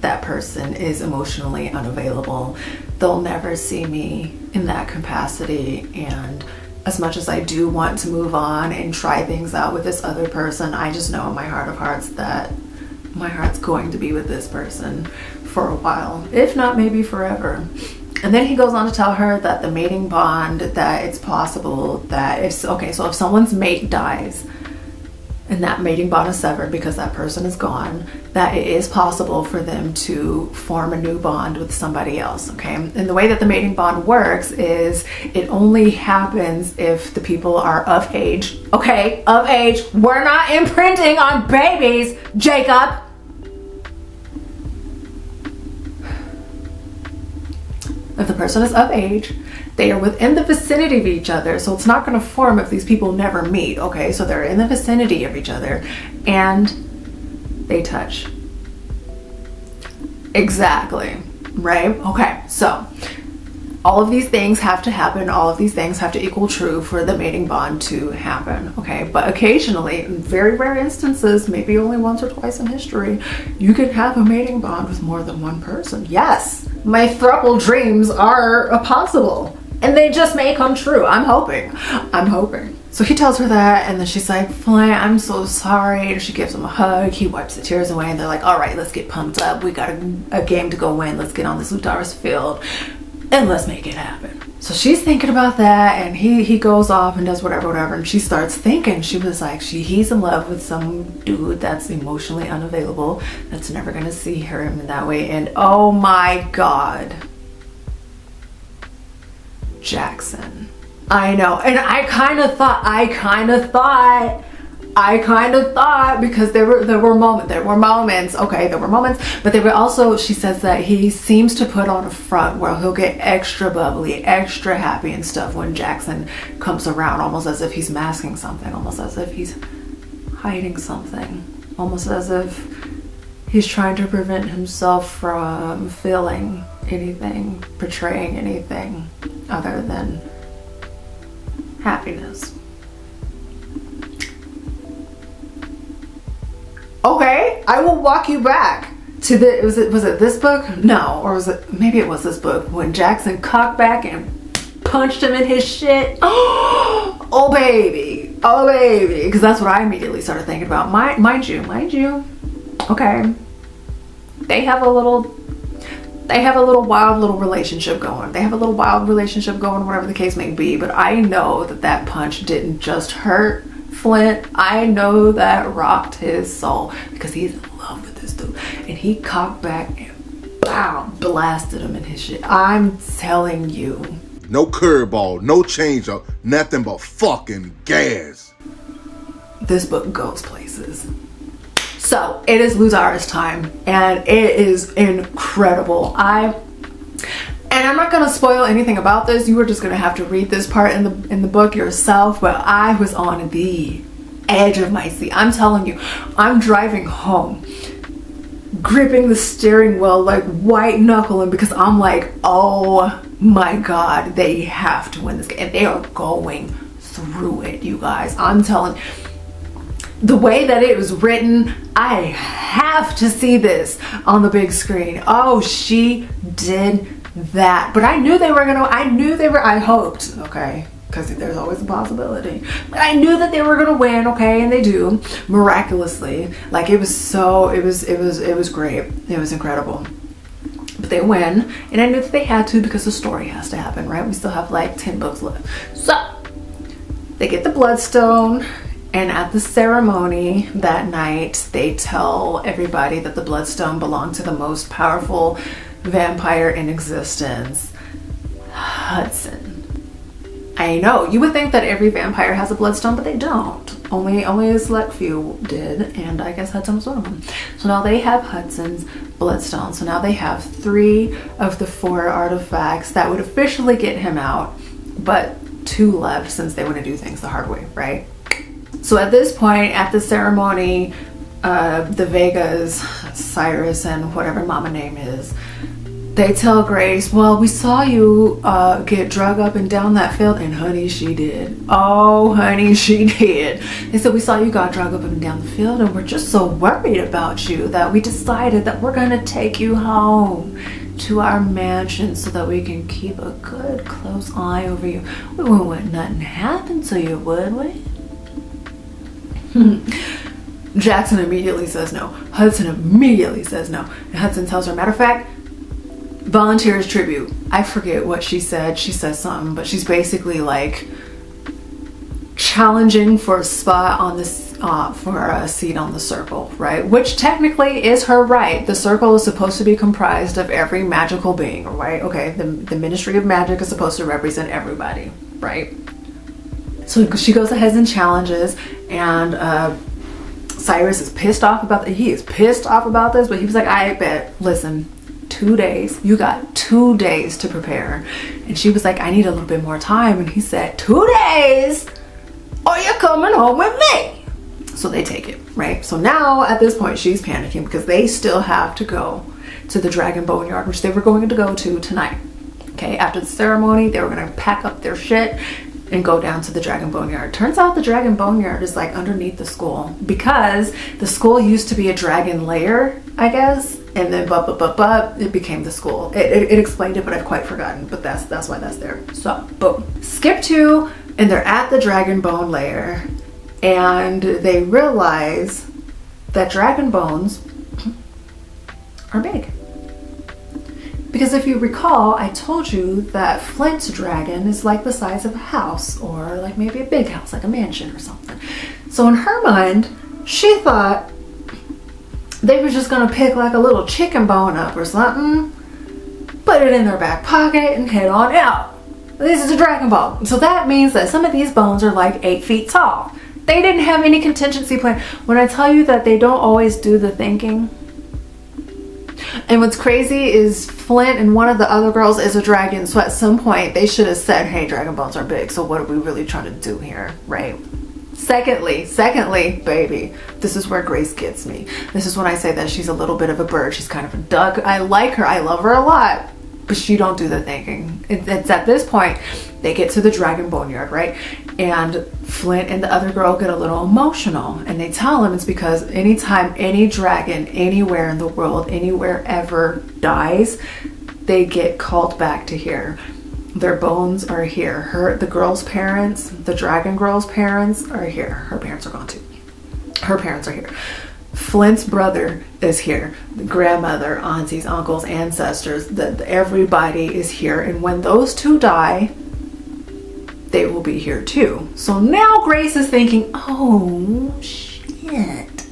that person is emotionally unavailable. They'll never see me in that capacity, and as much as I do want to move on and try things out with this other person, I just know in my heart of hearts that my heart's going to be with this person for a while, if not maybe forever. And then he goes on to tell her that the mating bond, that it's possible that so if someone's mate dies and that mating bond is severed because that person is gone, that it is possible for them to form a new bond with somebody else, okay? And the way that the mating bond works is it only happens if the people are of age, okay? Of age. We're not imprinting on babies, Jacob. If the person is of age, they are within the vicinity of each other, so it's not going to form if these people never meet, okay? So they're in the vicinity of each other and they touch. Exactly, right? Okay, so all of these things have to happen, all of these things have to equal true for the mating bond to happen, okay? But occasionally, in very rare instances, maybe only once or twice in history, you can have a mating bond with more than one person. Yes, my throuple dreams are possible. And they just may come true. I'm hoping. So he tells her that, and then she's like, Flint, I'm so sorry. And she gives him a hug. He wipes the tears away, and they're like, all right, let's get pumped up. We got a game to go win. Let's get on this Lutaris field, and let's make it happen. So she's thinking about that, and he goes off and does whatever, and she starts thinking. She was like, he's in love with some dude that's emotionally unavailable, that's never going to see her in that way. And oh my God, Jackson. I know. And I kind of thought because there were moments, but they were also, she says that he seems to put on a front where he'll get extra bubbly, extra happy and stuff when Jackson comes around, almost as if he's masking something, almost as if he's hiding something, almost as if he's trying to prevent himself from feeling anything, portraying anything other than happiness. Okay, I will walk you back to was it this book? No, or maybe it was this book when Jackson cocked back and punched him in his shit. Oh baby, because that's what I immediately started thinking about. Mind you. Okay, they have a wild little relationship going. Whatever the case may be. But I know that punch didn't just hurt Flint. I know that rocked his soul because he's in love with this dude. And he cocked back and blasted him in his shit. I'm telling you. No curveball, no changeup, nothing but fucking gas. This book goes places. So it is Lutaris time, and it is incredible. And I'm not gonna spoil anything about this. You are just gonna have to read this part in the book yourself. But I was on the edge of my seat. I'm telling you, I'm driving home, gripping the steering wheel, like white knuckling, because I'm like, oh my God, they have to win this game, and they are going through it, you guys. I'm telling. The way that it was written, I have to see this on the big screen. Oh, she did that. But I hoped, okay, because there's always a possibility. But I knew that they were gonna win, okay, and they do, miraculously. Like it was great. It was incredible. But they win, and I knew that they had to because the story has to happen, right? We still have like 10 books left. So they get the Bloodstone. And at the ceremony that night, they tell everybody that the Bloodstone belonged to the most powerful vampire in existence, Hudson. I know, you would think that every vampire has a Bloodstone, but they don't. Only a select few did, and I guess Hudson was one of them. So now they have Hudson's Bloodstone. So now they have 3 of the 4 artifacts that would officially get him out, but 2 left since they want to do things the hard way, right? So at this point, at the ceremony, the Vegas, Cyrus and whatever mama name is, they tell Grace, well, we saw you get drug up and down that field. And honey, she did. Oh, honey, she did. They said, we saw you got drug up and down the field, and we're just so worried about you that we decided that we're going to take you home to our mansion so that we can keep a good, close eye over you. We wouldn't want nothing happen to you, would we? Jackson immediately says no. Hudson immediately says no. And Hudson tells her, matter of fact, volunteers tribute. I forget what she said. She says something, but she's basically like challenging for a spot on this for a seat on the circle, right? Which technically is her right. The circle is supposed to be comprised of every magical being, right? Okay, the Ministry of Magic is supposed to represent everybody, right? So she goes ahead and challenges, and Cyrus is pissed off about that. He is pissed off about this, but he was like, I bet, listen, 2 days. You got 2 days to prepare. And she was like, I need a little bit more time. And he said, 2 days? Or you're coming home with me. So they take it, right? So now at this point, she's panicking because they still have to go to the Dragon Boneyard, which they were going to go to tonight. Okay, after the ceremony, they were going to pack up their shit and go down to the Dragon Boneyard. Turns out the Dragon Boneyard is like underneath the school, because the school used to be a dragon lair, I guess, and then but it became the school. It explained it, but I've quite forgotten, but that's why that's there. So boom, skip to, and they're at the Dragon Bone lair, and they realize that dragon bones are big. Because if you recall, I told you that Flint's dragon is like the size of a house, or like maybe a big house, like a mansion or something. So in her mind, she thought they were just gonna pick like a little chicken bone up or something, put it in their back pocket and head on out. This is a dragon bone. So that means that some of these bones are like 8 feet tall. They didn't have any contingency plan. When I tell you that they don't always do the thinking. And what's crazy is Flint and one of the other girls is a dragon, so at some point they should have said, hey, dragon bones are big, so what are we really trying to do here, right? Secondly, baby, this is where Grace gets me. This is when I say that she's a little bit of a bird. She's kind of a duck. I like her. I love her a lot, but she don't do the thinking. It's at this point they get to the Dragon Boneyard, right? And Flint and the other girl get a little emotional, and they tell him it's because anytime any dragon anywhere in the world, anywhere ever dies, they get called back to here. Their bones are here. The girl's parents, the dragon girl's parents are here. Her parents are gone too. Her parents are here. Flint's brother is here. The grandmother, aunties, uncles, ancestors, everybody is here. And when those two die, they will be here too. So now Grace is thinking, oh shit.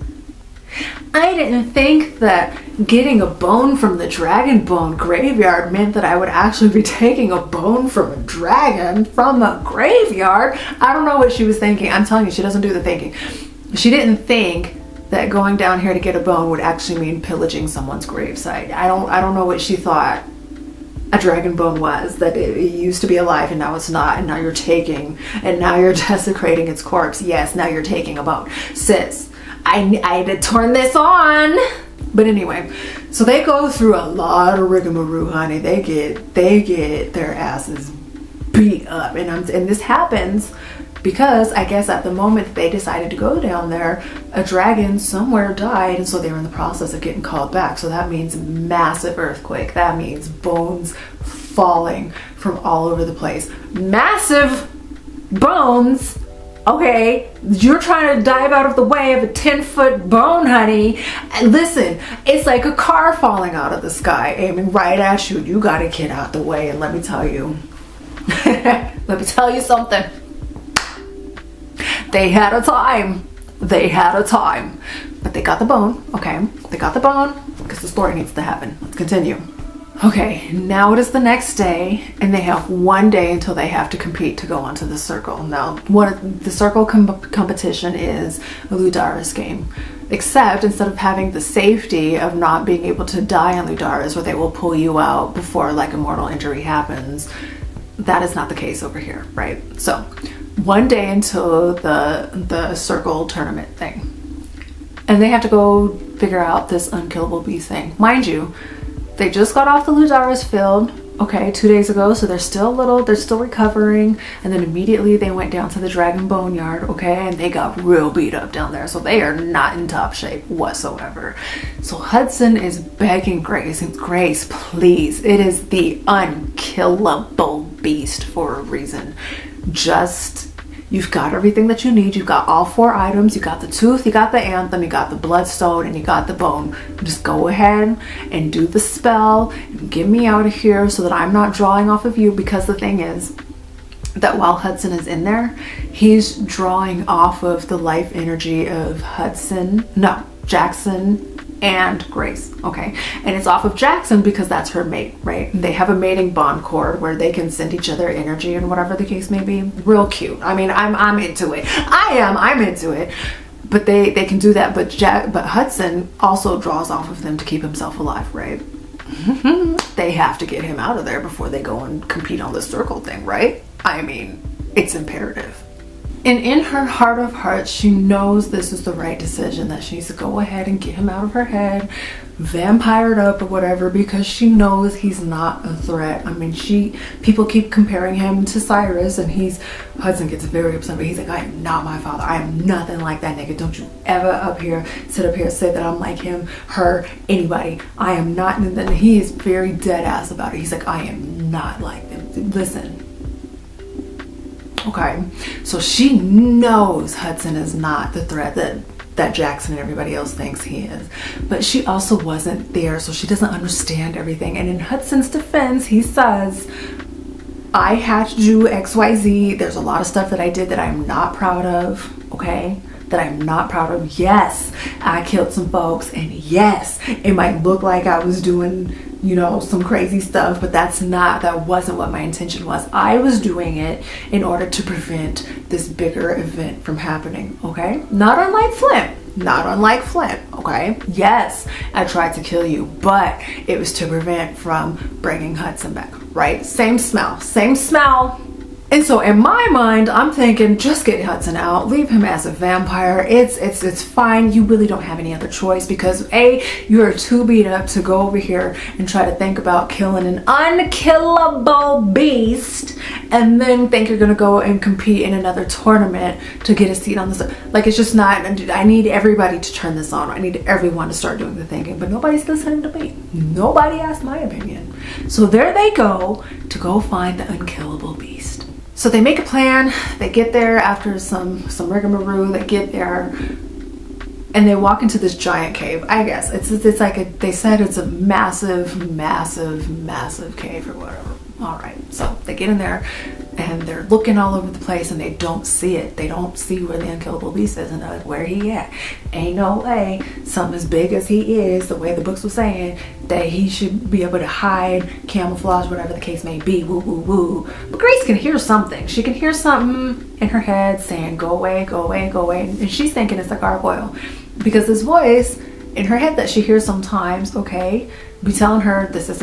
I didn't think that getting a bone from the dragon bone graveyard meant that I would actually be taking a bone from a dragon from a graveyard. I don't know what she was thinking. I'm telling you, she doesn't do the thinking. She didn't think that going down here to get a bone would actually mean pillaging someone's gravesite. I don't know what she thought a dragon bone was, that it used to be alive and now it's not, and now you're taking, and now you're desecrating its corpse. Yes, now you're taking a bone. Sis, I had to turn this on. But anyway, so they go through a lot of rigmarole, honey. They get their asses beat up, and this happens because I guess at the moment they decided to go down there, a dragon somewhere died, and so they were in the process of getting called back. So that means massive earthquake. That means bones falling from all over the place. Massive bones. Okay, you're trying to dive out of the way of a 10-foot bone, honey. And listen, it's like a car falling out of the sky, aiming right at you. You gotta get out the way, and let me tell you, let me tell you something. They had a time. They had a time. But they got the bone, okay? They got the bone because the story needs to happen. Let's continue. Okay, now it is the next day, and they have 1 day until they have to compete to go onto the circle. Now, the circle competition is a Ludaris game, except instead of having the safety of not being able to die on Ludaris, where they will pull you out before like a mortal injury happens, that is not the case over here, right? So one day until the circle tournament thing. And they have to go figure out this unkillable beast thing. Mind you, they just got off the Ludaris field, okay, 2 days ago, so they're still recovering. And then immediately they went down to the Dragon Boneyard, okay, and they got real beat up down there. So they are not in top shape whatsoever. So Hudson is begging Grace, and Grace, please, it is the unkillable beast for a reason. Just, you've got everything that you need. You've got all 4 items. You got the tooth, you got the anthem, you got the bloodstone, and you got the bone. Just go ahead and do the spell and get me out of here so that I'm not drawing off of you, because the thing is that while Hudson is in there, he's drawing off of the life energy of Jackson and Grace, okay? And it's off of Jackson because that's her mate, right? They have a mating bond cord where they can send each other energy and whatever the case may be. Real cute. I mean, I'm into it. I'm into it. But they can do that. But Hudson also draws off of them to keep himself alive, right? They have to get him out of there before they go and compete on the circle thing, right? I mean, it's imperative. And in her heart of hearts, she knows this is the right decision, that she needs to go ahead and get him out of her head, vampired up or whatever, because she knows he's not a threat. I mean, people keep comparing him to Cyrus, and Hudson gets very upset, but he's like, I am not my father. I am nothing like that nigga. Don't you ever sit up here say that I'm like him, her, anybody. I am not. And then he is very dead ass about it. He's like, I am not like them. Listen. Okay, so she knows Hudson is not the threat that Jackson and everybody else thinks he is. But she also wasn't there, so she doesn't understand everything. And in Hudson's defense, he says, I had to do XYZ. There's a lot of stuff that I did that I'm not proud of, okay? That I'm not proud of. Yes, I killed some folks, and yes, it might look like I was doing, some crazy stuff, but that wasn't what my intention was. I was doing it in order to prevent this bigger event from happening, okay? Not unlike Flint, okay? Yes, I tried to kill you, but it was to prevent from bringing Hudson back, right? Same smell. And so in my mind, I'm thinking, just get Hudson out, leave him as a vampire. It's fine. You really don't have any other choice, because A, you're too beat up to go over here and try to think about killing an unkillable beast and then think you're gonna go and compete in another tournament to get a seat on this. Like, it's just not. I need everybody to turn this on. I need everyone to start doing the thinking, but nobody's listening to me. Nobody asked my opinion. So there they go to go find the unkillable beast. So they make a plan. They get there after some rigmarole. They get there and they walk into this giant cave. I guess it's like they said it's a massive cave or whatever. All right, so they get in there and they're looking all over the place and they don't see it. They don't see where the unkillable beast is, and they're like, where he at? Ain't no way, something as big as he is, the way the books were saying, that he should be able to hide, camouflage, whatever the case may be, woo woo woo. But Grace can hear something. She can hear something in her head saying, go away, go away, go away. And she's thinking it's a gargoyle, because this voice in her head that she hears sometimes, okay, be telling her this is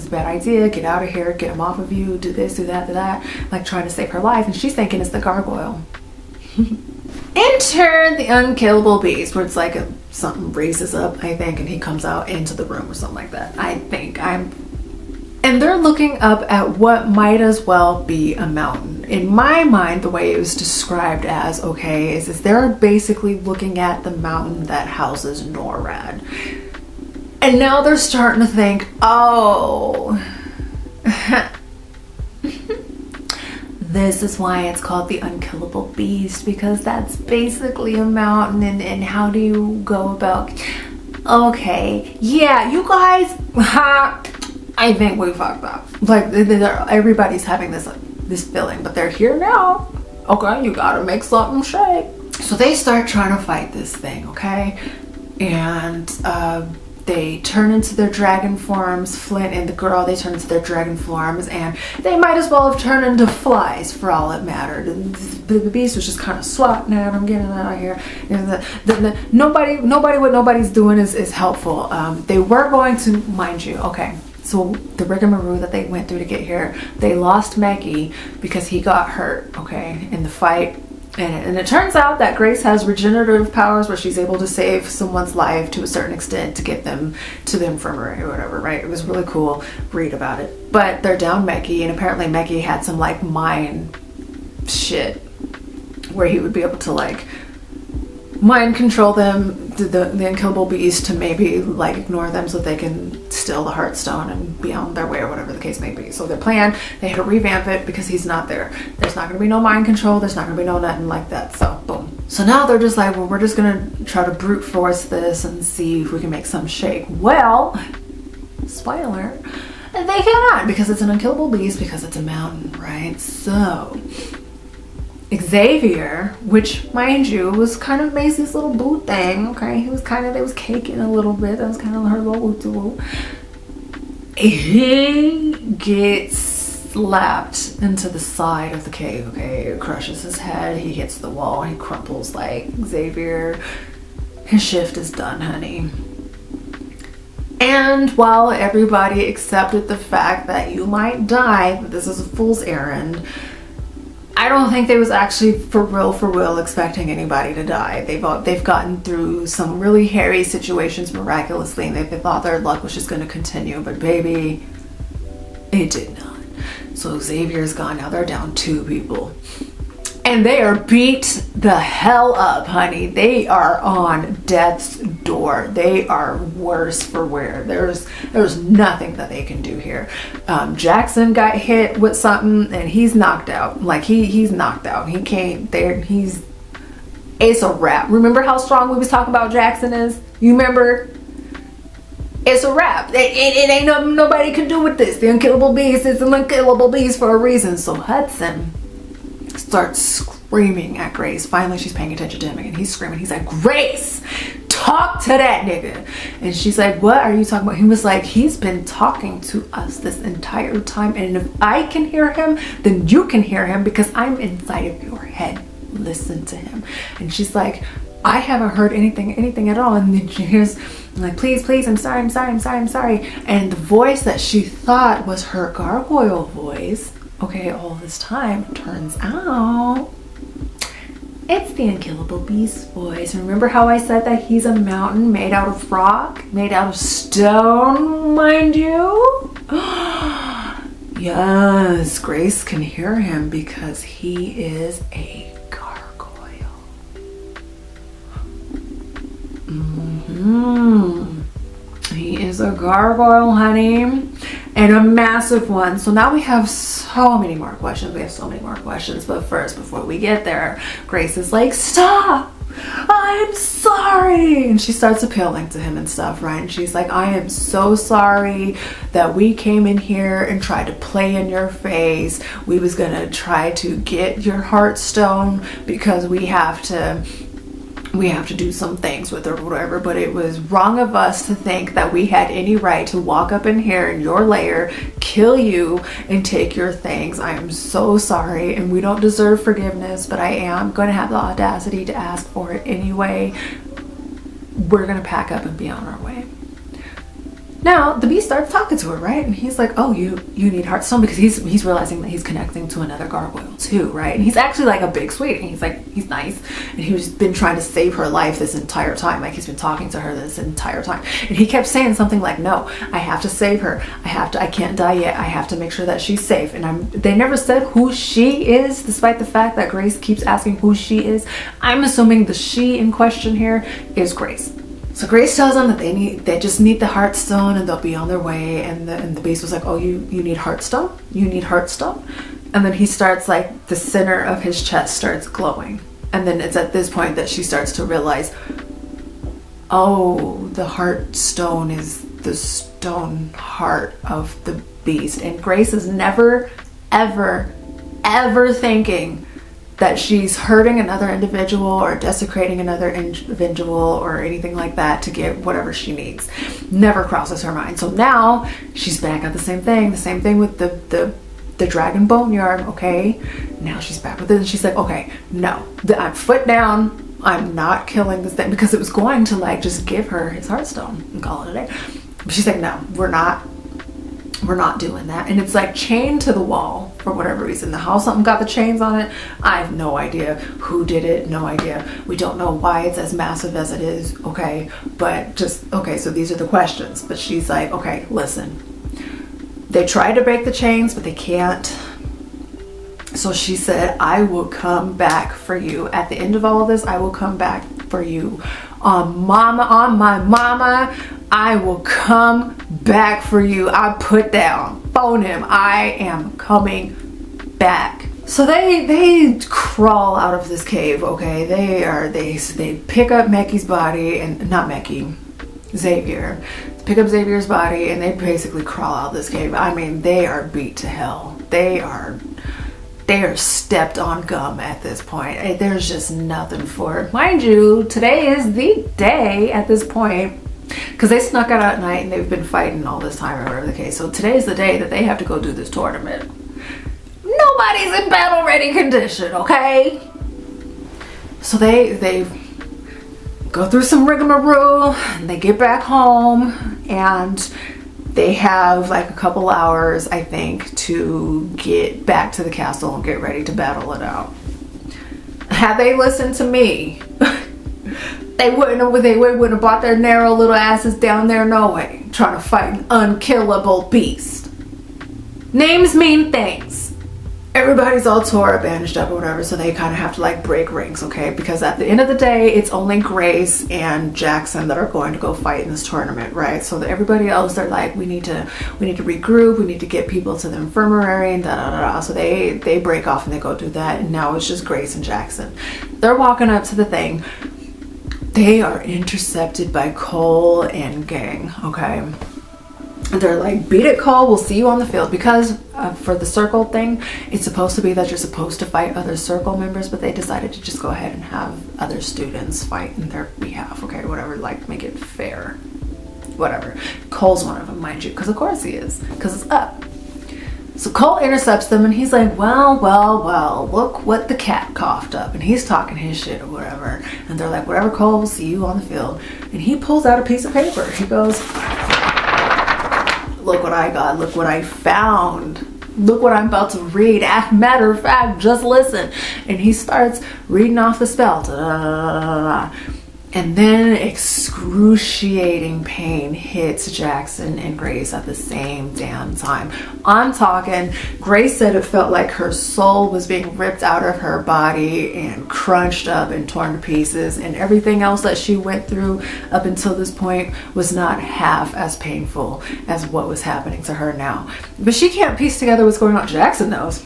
a bad idea, get out of here, get him off of you, do this, do that, like trying to save her life. And she's thinking it's the gargoyle. Enter the unkillable beast, where it's like something raises up, I think, and he comes out into the room or something like that. And they're looking up at what might as well be a mountain. In my mind, the way it was described as, okay, is they're basically looking at the mountain that houses NORAD. And now they're starting to think, oh, this is why it's called the unkillable beast, because that's basically a mountain. And how do you go about, okay, yeah, you guys, I think we fucked up. Like, everybody's having this feeling, but they're here now. Okay, you gotta make something shake. So they start trying to fight this thing, okay? And they turn into their dragon forms. Flint and the girl, they turn into their dragon forms, and they might as well have turned into flies for all it mattered. And the beast was just kind of swatting at them, getting out of here. Nobody, what nobody's doing is helpful. They were going to, mind you, okay, So the rigmarole that they went through to get here, they lost Maggie because he got hurt, okay, in the fight. And it turns out that Grace has regenerative powers where she's able to save someone's life to a certain extent to get them to the infirmary or whatever, right? It was really cool. Read about it. But they're down Maggie, and apparently Maggie had some like mind shit where he would be able to like mind control them, the unkillable beast, to maybe like ignore them so they can steal the Heartstone and be on their way or whatever the case may be. So their plan, they had to revamp it because he's not there. There's not going to be no mind control. There's not going to be no nothing like that. So boom. So now they're just like, well, we're just going to try to brute force this and see if we can make some shake. Well, spoiler, they cannot, because it's an unkillable beast, because it's a mountain, right? So Xavier, which mind you was kind of Macy's little boo thing, okay? He was kind of, they was caking a little bit. That was kind of her little woo-to-woo. He gets slapped into the side of the cave, okay? It crushes his head. He hits the wall. He crumples like Xavier. His shift is done, honey. And while everybody accepted the fact that you might die, that this is a fool's errand, I don't think they was actually for real expecting anybody to die. They've gotten through some really hairy situations miraculously, and they thought their luck was just going to continue, but baby, it did not. So Xavier's gone. Now they're down 2 people. And they are beat the hell up, honey. They are on death's door. They are worse for wear. There's nothing that they can do here. Jackson got hit with something and he's knocked out. Like he's knocked out. He can't there. It's a wrap. Remember how strong we was talking about Jackson is? You remember? It's a wrap. It ain't nothing nobody can do with this. The unkillable beast is an unkillable beast for a reason. So Hudson starts screaming at Grace. Finally, she's paying attention to him again. He's screaming. He's like, Grace, talk to that nigga. And she's like, what are you talking about? He was like, he's been talking to us this entire time. And if I can hear him, then you can hear him because I'm inside of your head. Listen to him. And she's like, I haven't heard anything at all. And then she hears, like, please, I'm sorry. And the voice that she thought was her gargoyle voice, okay, all this time, turns out it's the unkillable beast voice. Remember how I said that he's a mountain made out of rock, made out of stone, mind you? Yes, Grace can hear him because he is a gargoyle. He is a gargoyle, honey, and a massive one. So now we have so many more questions. But first, before we get there, Grace is like, stop! I'm sorry! And she starts appealing to him and stuff, right? And she's like, I am so sorry that we came in here and tried to play in your face. We was gonna try to get your Heartstone because we have to do some things with her or whatever, but it was wrong of us to think that we had any right to walk up in here in your lair, kill you, and take your things. I am so sorry, and we don't deserve forgiveness, but I am going to have the audacity to ask for it anyway. We're going to pack up and be on our way. Now, the beast starts talking to her, right? And he's like, oh, you need Heartstone, because he's realizing that he's connecting to another gargoyle too, right? And he's actually like a big sweetie. He's like, he's nice. And he's been trying to save her life this entire time. Like, he's been talking to her this entire time. And he kept saying something like, no, I have to save her. I can't die yet. I have to make sure that she's safe. And they never said who she is, despite the fact that Grace keeps asking who she is. I'm assuming the she in question here is Grace. So Grace tells them that they just need the Heartstone and they'll be on their way. And the beast was like, oh, you need Heartstone? You need Heartstone? And then he starts, like, the center of his chest starts glowing. And then it's at this point that she starts to realize, oh, the Heartstone is the stone heart of the beast. And Grace is never, ever, ever thinking that she's hurting another individual or desecrating another individual or anything like that to get whatever she needs. Never crosses her mind. So now she's back at the same thing with the dragon boneyard, okay? Now she's back with it and she's like, okay, no, I'm foot down. I'm not killing this thing, because it was going to, like, just give her his Heartstone and call it a day. But she's like, no, we're not we're not doing that. And it's like chained to the wall for whatever reason. The house, something got the chains on it. I have no idea who did it. No idea. We don't know why it's as massive as it is. Okay. But just, okay. So these are the questions. But she's like, okay, listen, they tried to break the chains, but they can't. So she said, I will come back for you. At the end of all of this, I will come back for you. On my mama, I will come back for you. I put down, phone him. I am coming back. So they crawl out of this cave, okay? They pick up Mecky's body, and not Mecky, Xavier. Pick up Xavier's body, and they basically crawl out of this cave. I mean, they are beat to hell. They are stepped on gum at this point. There's just nothing for it. Mind you, today is the day at this point, because they snuck out at night and they've been fighting all this time or whatever the case. So today's the day that they have to go do this tournament. Nobody's in battle ready condition, okay? So they go through some rigmarole and they get back home, and they have like a couple hours, I think, to get back to the castle and get ready to battle it out. Had they listened to me, they wouldn't have brought their narrow little asses down there no way, trying to fight an unkillable beast. Names mean things. Everybody's all tore up, bandaged up or whatever, so they kind of have to like break ranks, okay? Because at the end of the day, it's only Grace and Jackson that are going to go fight in this tournament, right? So that everybody else, they're like, we need to regroup, we need to get people to the infirmary and da-da-da-da. So they break off and they go do that, and now it's just Grace and Jackson. They're walking up to the thing. They are intercepted by Cole and gang, okay? They're like, beat it, Cole, we'll see you on the field. Because for the circle thing, it's supposed to be that you're supposed to fight other circle members, but they decided to just go ahead and have other students fight in their behalf, okay, whatever, like make it fair, whatever. Cole's one of them, mind you, because of course he is, because it's up. So Cole intercepts them and he's like, well, look what the cat coughed up. And he's talking his shit or whatever. And they're like, whatever, Cole, we'll see you on the field. And he pulls out a piece of paper. He goes, look what I got, look what I found, look what I'm about to read. As a matter of fact, just listen. And he starts reading off the spell. Da-da-da-da-da. And then excruciating pain hits Jackson and Grace at the same damn time. I'm talking, Grace said it felt like her soul was being ripped out of her body and crunched up and torn to pieces, and everything else that she went through up until this point was not half as painful as what was happening to her now. But she can't piece together what's going on. Jackson knows,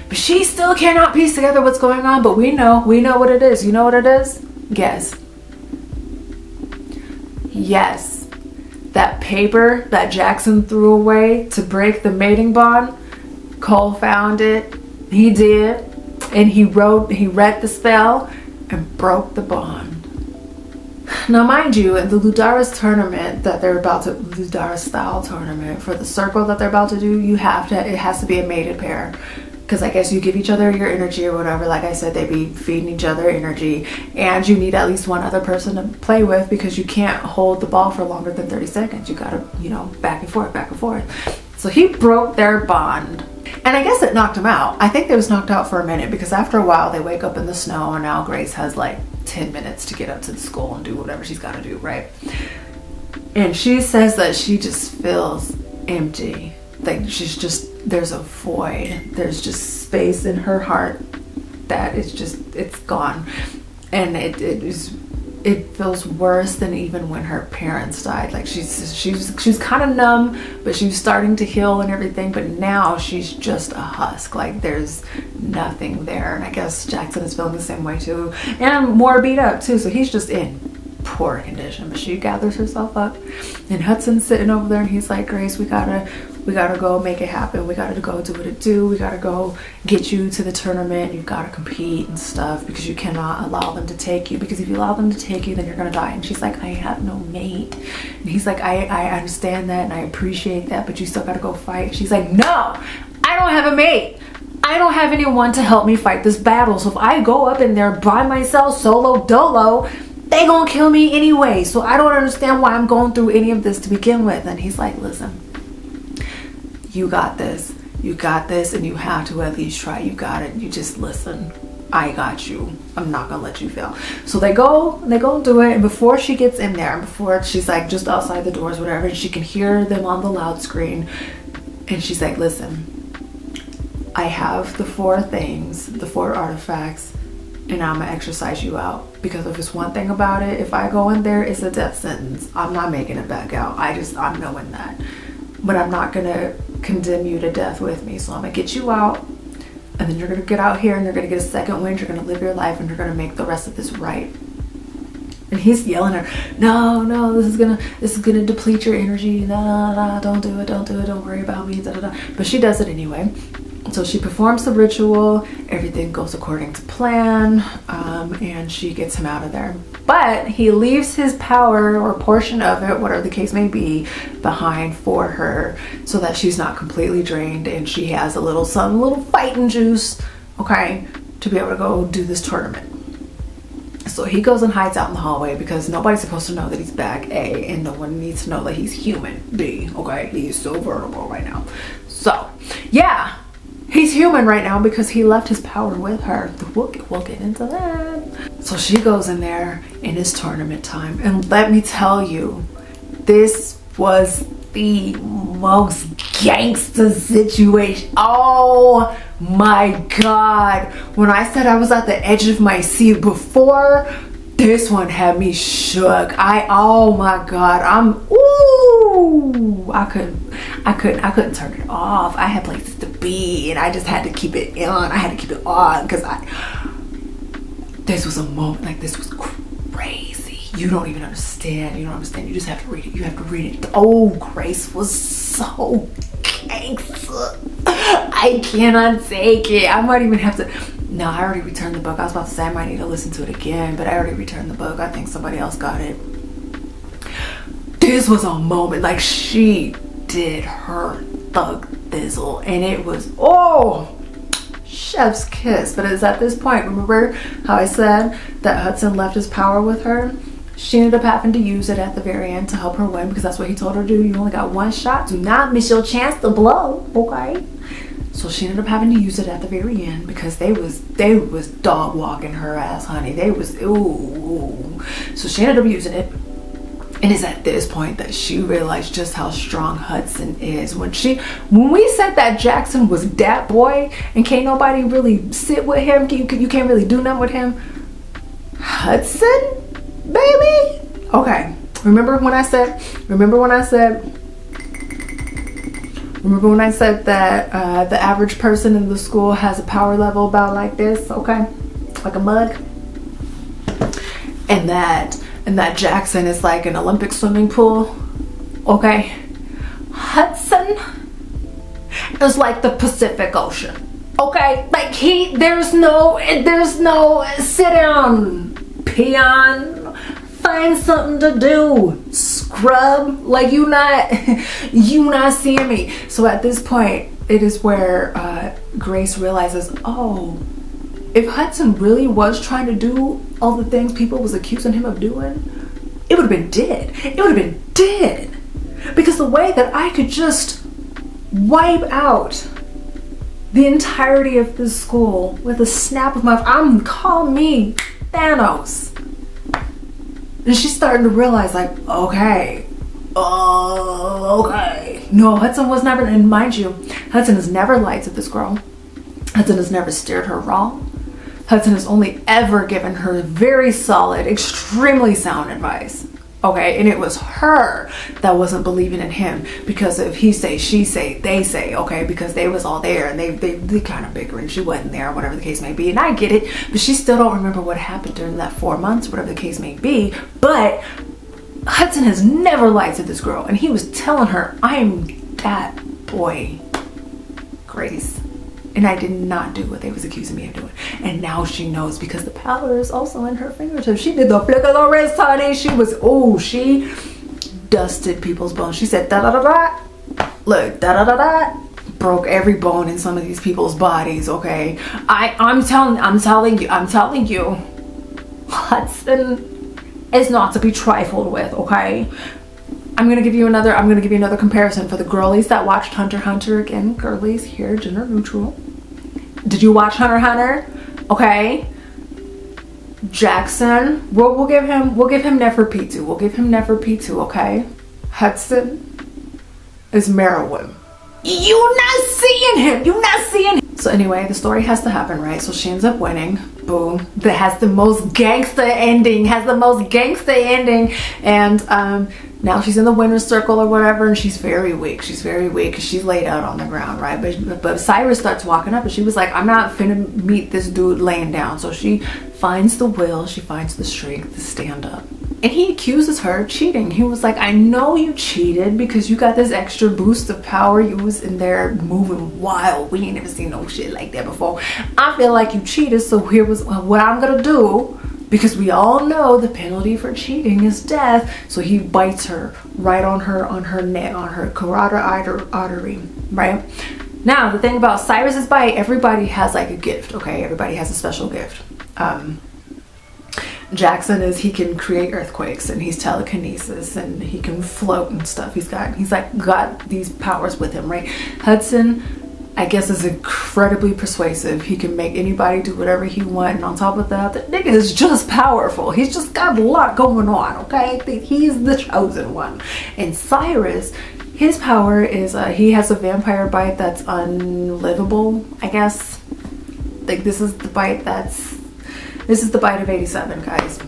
but she still cannot piece together what's going on. But we know what it is. You know what it is? Guess. Yes, that paper that Jackson threw away to break the mating bond, Cole found it. He did, and he read the spell and broke the bond. Now, mind you, in the Ludara's tournament that they're about to, Ludara style tournament for the circle that they're about to do, it has to be a mated pair. Because I guess you give each other your energy or whatever. Like I said, they be feeding each other energy. And you need at least one other person to play with, because you can't hold the ball for longer than 30 seconds. You gotta, back and forth. So he broke their bond. And I guess it knocked him out. I think they was knocked out for a minute, because after a while they wake up in the snow, and now Grace has like 10 minutes to get up to the school and do whatever she's got to do, right? And she says that she just feels empty. Like there's a void. There's just space in her heart that it's gone. And it feels worse than even when her parents died. Like she was kind of numb, but she was starting to heal and everything, but now she's just a husk. Like there's nothing there. And I guess Jackson is feeling the same way too, and more beat up too, so he's just in poor condition. But she gathers herself up, and Hudson's sitting over there, and he's like, Grace, we gotta go make it happen. We gotta go do what it do. We gotta go get you to the tournament. You've gotta compete and stuff, because you cannot allow them to take you, because if you allow them to take you, then you're gonna die. And she's like, I have no mate. And he's like, I understand that and I appreciate that, but you still gotta go fight. She's like, no, I don't have a mate. I don't have anyone to help me fight this battle. So if I go up in there by myself, solo dolo, they gonna kill me anyway. So I don't understand why I'm going through any of this to begin with. And he's like, listen, you got this. You got this, and you have to at least try. You got it. You just listen. I got you. I'm not gonna let you fail. So they go and do it. And before she gets in there, before she's like just outside the doors, whatever, and she can hear them on the loud screen. And she's like, listen, I have the 4 things, the 4 artifacts, and I'm gonna exercise you out. Because if it's one thing about it, if I go in there, it's a death sentence. I'm not making it back out. I'm knowing that. But I'm not gonna condemn you to death with me. So I'm gonna get you out, and then you're gonna get out here, and you're gonna get a second wind. You're gonna live your life, and you're gonna make the rest of this right. And he's yelling at her, no, this is gonna deplete your energy. No, don't do it, don't worry about me. But she does it anyway. So she performs the ritual, everything goes according to plan, and she gets him out of there. But he leaves his power, or portion of it, whatever the case may be, behind for her, so that she's not completely drained, and she has a little fighting juice, okay, to be able to go do this tournament. So he goes and hides out in the hallway because nobody's supposed to know that he's back, A, and no one needs to know that he's human, B, okay? He is so vulnerable right now. So, yeah, he's human right now because he left his power with her. We'll get into that. So she goes in there, and it's tournament time. And let me tell you, this was the most gangster situation. Oh my God. When I said I was at the edge of my seat before, this one had me shook. Oh my God. I couldn't turn it off. I had places to be, and I just had to keep it on. I had to keep it on because this was a moment, like, this was crazy. You don't even understand. You don't understand. You just have to read it. You have to read it. Oh, Grace was so gangster. I cannot take it. I might even have to. No, I already returned the book. I was about to say I might need to listen to it again, but I already returned the book. I think somebody else got it. This was a moment. Like, she did her thug thizzle, and it was, chef's kiss. But it's at this point, remember how I said that Hudson left his power with her? She ended up having to use it at the very end to help her win, because that's what he told her to do. You only got one shot. Do not miss your chance to blow, okay? So she ended up having to use it at the very end because they was dog walking her ass, honey. They was, ooh. So she ended up using it. And it's at this point that she realized just how strong Hudson is. When we said that Jackson was that boy and can't nobody really sit with him, you can't really do nothing with him. Hudson, baby. Okay. Remember when I said that the average person in the school has a power level about like this, okay? Like a mug. And that Jackson is like an Olympic swimming pool, okay? Hudson is like the Pacific Ocean, okay? Like there's no sit down, peon, find something to do, scrub. Like you not seeing me. So at this point, it is where Grace realizes, oh, if Hudson really was trying to do all the things people was accusing him of doing, it would have been dead. It would have been dead. Because the way that I could just wipe out the entirety of this school with a snap of my, call me Thanos. And she's starting to realize, like, okay. No, Hudson was never, and mind you, Hudson has never lied to this girl. Hudson has never steered her wrong. Hudson has only ever given her very solid, extremely sound advice. Okay, and it was her that wasn't believing in him because of he say, she say, they say, okay, because they was all there and they kind of bigger and she wasn't there, whatever the case may be. And I get it, but she still don't remember what happened during that 4 months, whatever the case may be. But Hudson has never lied to this girl, and he was telling her, I'm that boy, Grace. And I did not do what they was accusing me of doing. And now she knows because the power is also in her fingertips. She did the flick of the wrist, honey. She dusted people's bones. She said, da-da-da-da. Look, da-da-da-da. Broke every bone in some of these people's bodies, okay? I'm telling you. Hudson is not to be trifled with, okay? I'm gonna give you another comparison for the girlies that watched Hunter x Hunter. Again, girlies here, gender neutral. Did you watch Hunter x Hunter? Okay. Jackson, we'll give him Nefer P2. We'll give him Nefer P2, okay? Hudson is Merowyn. You're not seeing him. You're not seeing him. So anyway, the story has to happen, right? So she ends up winning. Boom. That has the most gangsta ending. And now she's in the winner's circle or whatever, and she's very weak. She's laid out on the ground, right? But Cyrus starts walking up, and she was like, I'm not finna meet this dude laying down. So she finds the will, she finds the strength to stand up. And he accuses her of cheating. He was like, I know you cheated because you got this extra boost of power. You was in there moving wild. We ain't never seen no shit like that before. I feel like you cheated, so here was what I'm gonna do. Because we all know the penalty for cheating is death. So he bites her right on her neck, on her carotid artery, right? Now, the thing about Cyrus's bite, everybody has like a gift, okay? Everybody has a special gift. Jackson he can create earthquakes, and he's telekinesis, and he can float and stuff. He's got these powers with him, right? Hudson, I guess, is incredibly persuasive. He can make anybody do whatever he wants, and on top of that, the nigga is just powerful. He's just got a lot going on, okay? He's the chosen one. And Cyrus, his power is he has a vampire bite that's unlivable, I guess. Like, this is the bite of 87, guys.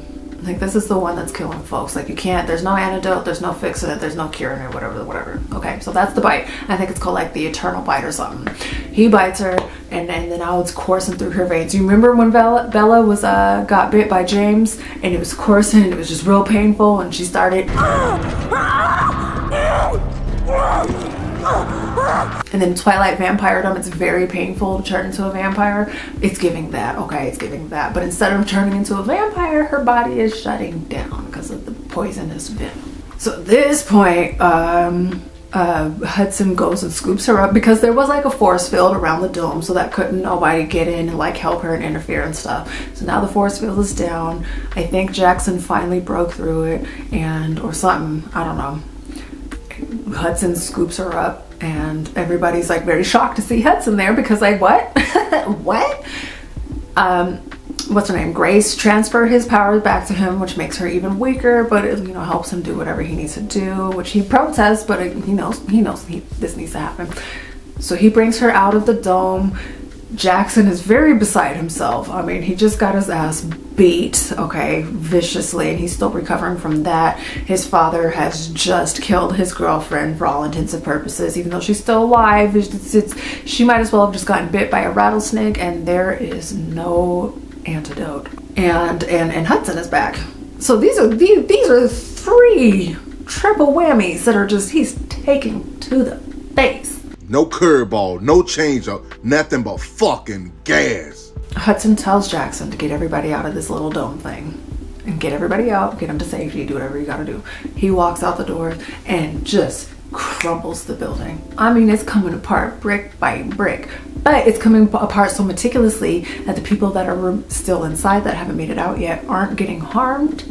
Like, this is the one that's killing folks. Like, you can't, there's no antidote, there's no fixing it, there's no curing it, whatever. Okay, so that's the bite. I think it's called like the eternal bite or something. He bites her, and then now it's coursing through her veins. You remember when Bella was got bit by James, and it was coursing, and it was just real painful, and she started and then Twilight vampiredom, it's very painful to turn into a vampire. It's giving that, okay? It's giving that. But instead of turning into a vampire, her body is shutting down because of the poisonous venom. So at this point, Hudson goes and scoops her up because there was like a force field around the dome, so that couldn't nobody get in and like help her and interfere and stuff. So now the force field is down. I think Jackson finally broke through it, or something, I don't know. Hudson scoops her up, and everybody's like very shocked to see Hudson there because like, what? What? What's her name? Grace transfer his powers back to him, which makes her even weaker, but it, helps him do whatever he needs to do, which he protests, but he knows this needs to happen. So he brings her out of the dome. Jackson is very beside himself. I mean, he just got his ass beat, okay, viciously, and he's still recovering from that. His father has just killed his girlfriend for all intents and purposes, even though she's still alive. She might as well have just gotten bit by a rattlesnake, and there is no antidote. And Hudson is back. So these are three triple whammies that are just he's taking to the face. No curveball, no changeup, nothing but fucking gas. Hudson tells Jackson to get everybody out of this little dome thing. And get everybody out, get them to safety, do whatever you gotta do. He walks out the door and just crumbles the building. I mean, it's coming apart brick by brick. But it's coming apart so meticulously that the people that are still inside that haven't made it out yet aren't getting harmed.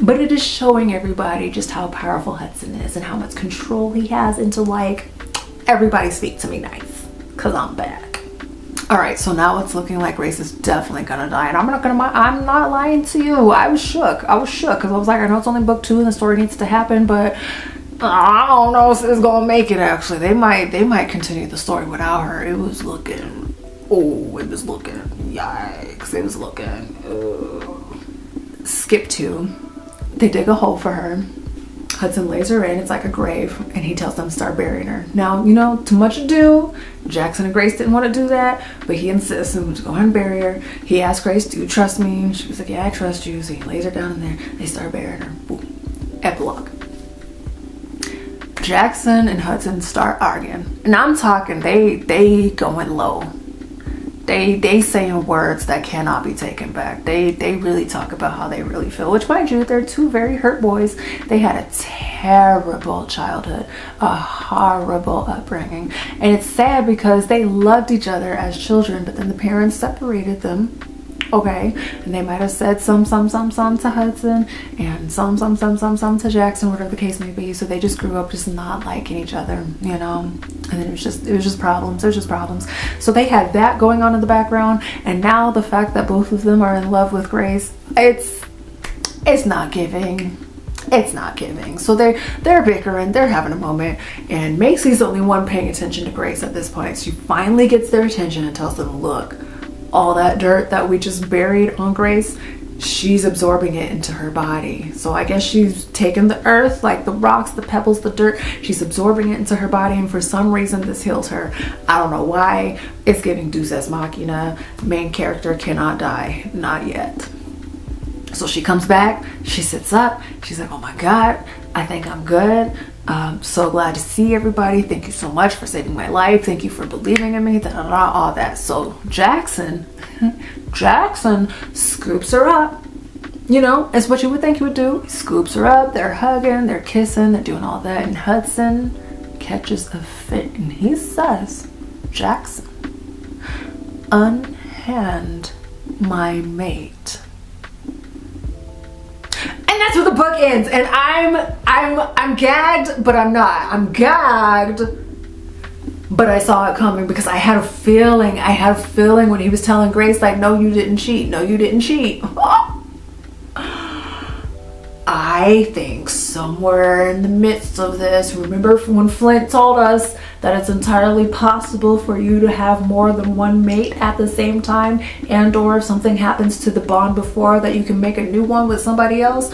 But it is showing everybody just how powerful Hudson is and how much control he has into like, everybody speak to me nice, cause I'm back. All right, so now it's looking like Grace is definitely gonna die, and I'm not lying to you. I was shook because I was like, I know it's only book 2 and the story needs to happen, but I don't know if it's gonna make it. Actually, they might continue the story without her. It was looking, yikes! It was looking. Skip 2. They dig a hole for her. Hudson lays her in, it's like a grave, and he tells them to start burying her. Now, to much ado, Jackson and Grace didn't want to do that, but he insists and to go ahead and bury her. He asked Grace, do you trust me? And she was like, yeah, I trust you. So he lays her down in there. They start burying her. Boom. Epilogue. Jackson and Hudson start arguing. And I'm talking, they going low. They saying words that cannot be taken back. They really talk about how they really feel, which, mind you, they're two very hurt boys. They had a terrible childhood, a horrible upbringing, and it's sad because they loved each other as children, but then the parents separated them, Okay, and they might have said some to Hudson and some to Jackson, whatever the case may be. So they just grew up just not liking each other, you know. And then it was just problems. There's just problems. So they had that going on in the background, and now the fact that both of them are in love with Grace, it's not giving. It's not giving. So they're bickering, they're having a moment, and Macy's the only one paying attention to Grace at this point. She finally gets their attention and tells them, look, all that dirt that we just buried on Grace, she's absorbing it into her body. So I guess she's taking the earth, like the rocks, the pebbles, the dirt, she's absorbing it into her body, and for some reason this heals her. I don't know why. It's giving Deus Ex Machina. Main character cannot die. Not yet. So she comes back, she sits up, she's like, oh my God, I think I'm good. So glad to see everybody. Thank you so much for saving my life. Thank you for believing in me, all that. So Jackson scoops her up. You know, it's what you would think he would do. He scoops her up, they're hugging, they're kissing, they're doing all that. And Hudson catches a fit and he says, Jackson, unhand my mate. And that's where the book ends. And I'm gagged, but I'm not. I'm gagged, but I saw it coming because I had a feeling. When he was telling Grace, like, no, you didn't cheat. No, you didn't cheat. I think somewhere in the midst of this, remember when Flint told us that it's entirely possible for you to have more than one mate at the same time, and or if something happens to the bond before, that you can make a new one with somebody else.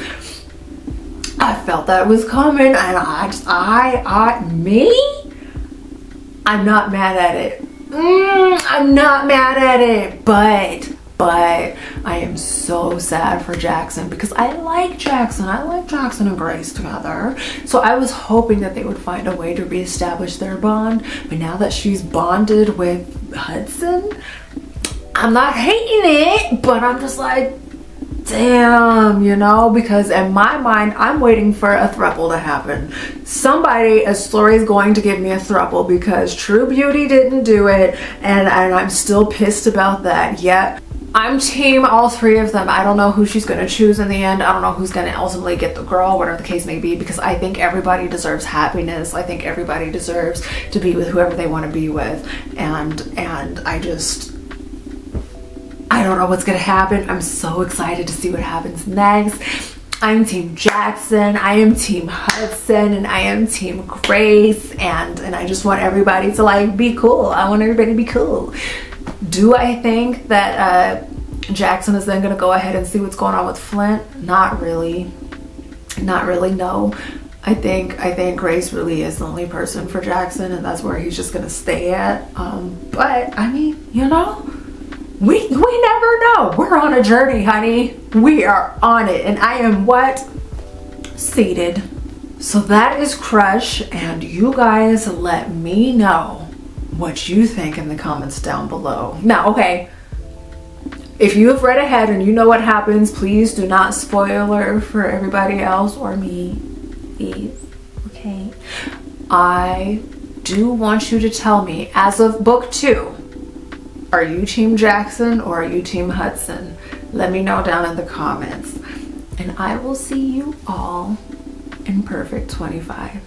I felt that was coming, and I'm not mad at it. I'm not mad at it, but I am so sad for Jackson because I like Jackson and Grace together. So I was hoping that they would find a way to reestablish their bond. But now that she's bonded with Hudson, I'm not hating it, but I'm just like, damn, you know, because in my mind, I'm waiting for a throuple to happen. A story is going to give me a throuple because True Beauty didn't do it, and I'm still pissed about that. Yet I'm team all three of them. I don't know who she's going to choose in the end. I don't know who's going to ultimately get the girl, whatever the case may be, because I think everybody deserves happiness. I think everybody deserves to be with whoever they want to be with. And I don't know what's going to happen. I'm so excited to see what happens next. I'm team Jackson, I am team Hudson, and I am team Grace, and I just want everybody to like be cool. I want everybody to be cool. Do I think that Jackson is then going to go ahead and see what's going on with Flint? Not really, no. I think Grace really is the only person for Jackson, and that's where he's just going to stay at. But I mean, you know, we never know. We're on a journey, honey. We are on it, and I am seated. So that is Crush, and you guys let me know what you think in the comments down below. Now, okay, if you have read ahead and you know what happens, please do not spoiler for everybody else or me, please. Okay, I do want you to tell me, as of book 2, are you team Jackson or are you team Hudson? Let me know down in the comments, and I will see you all in Perfect 25.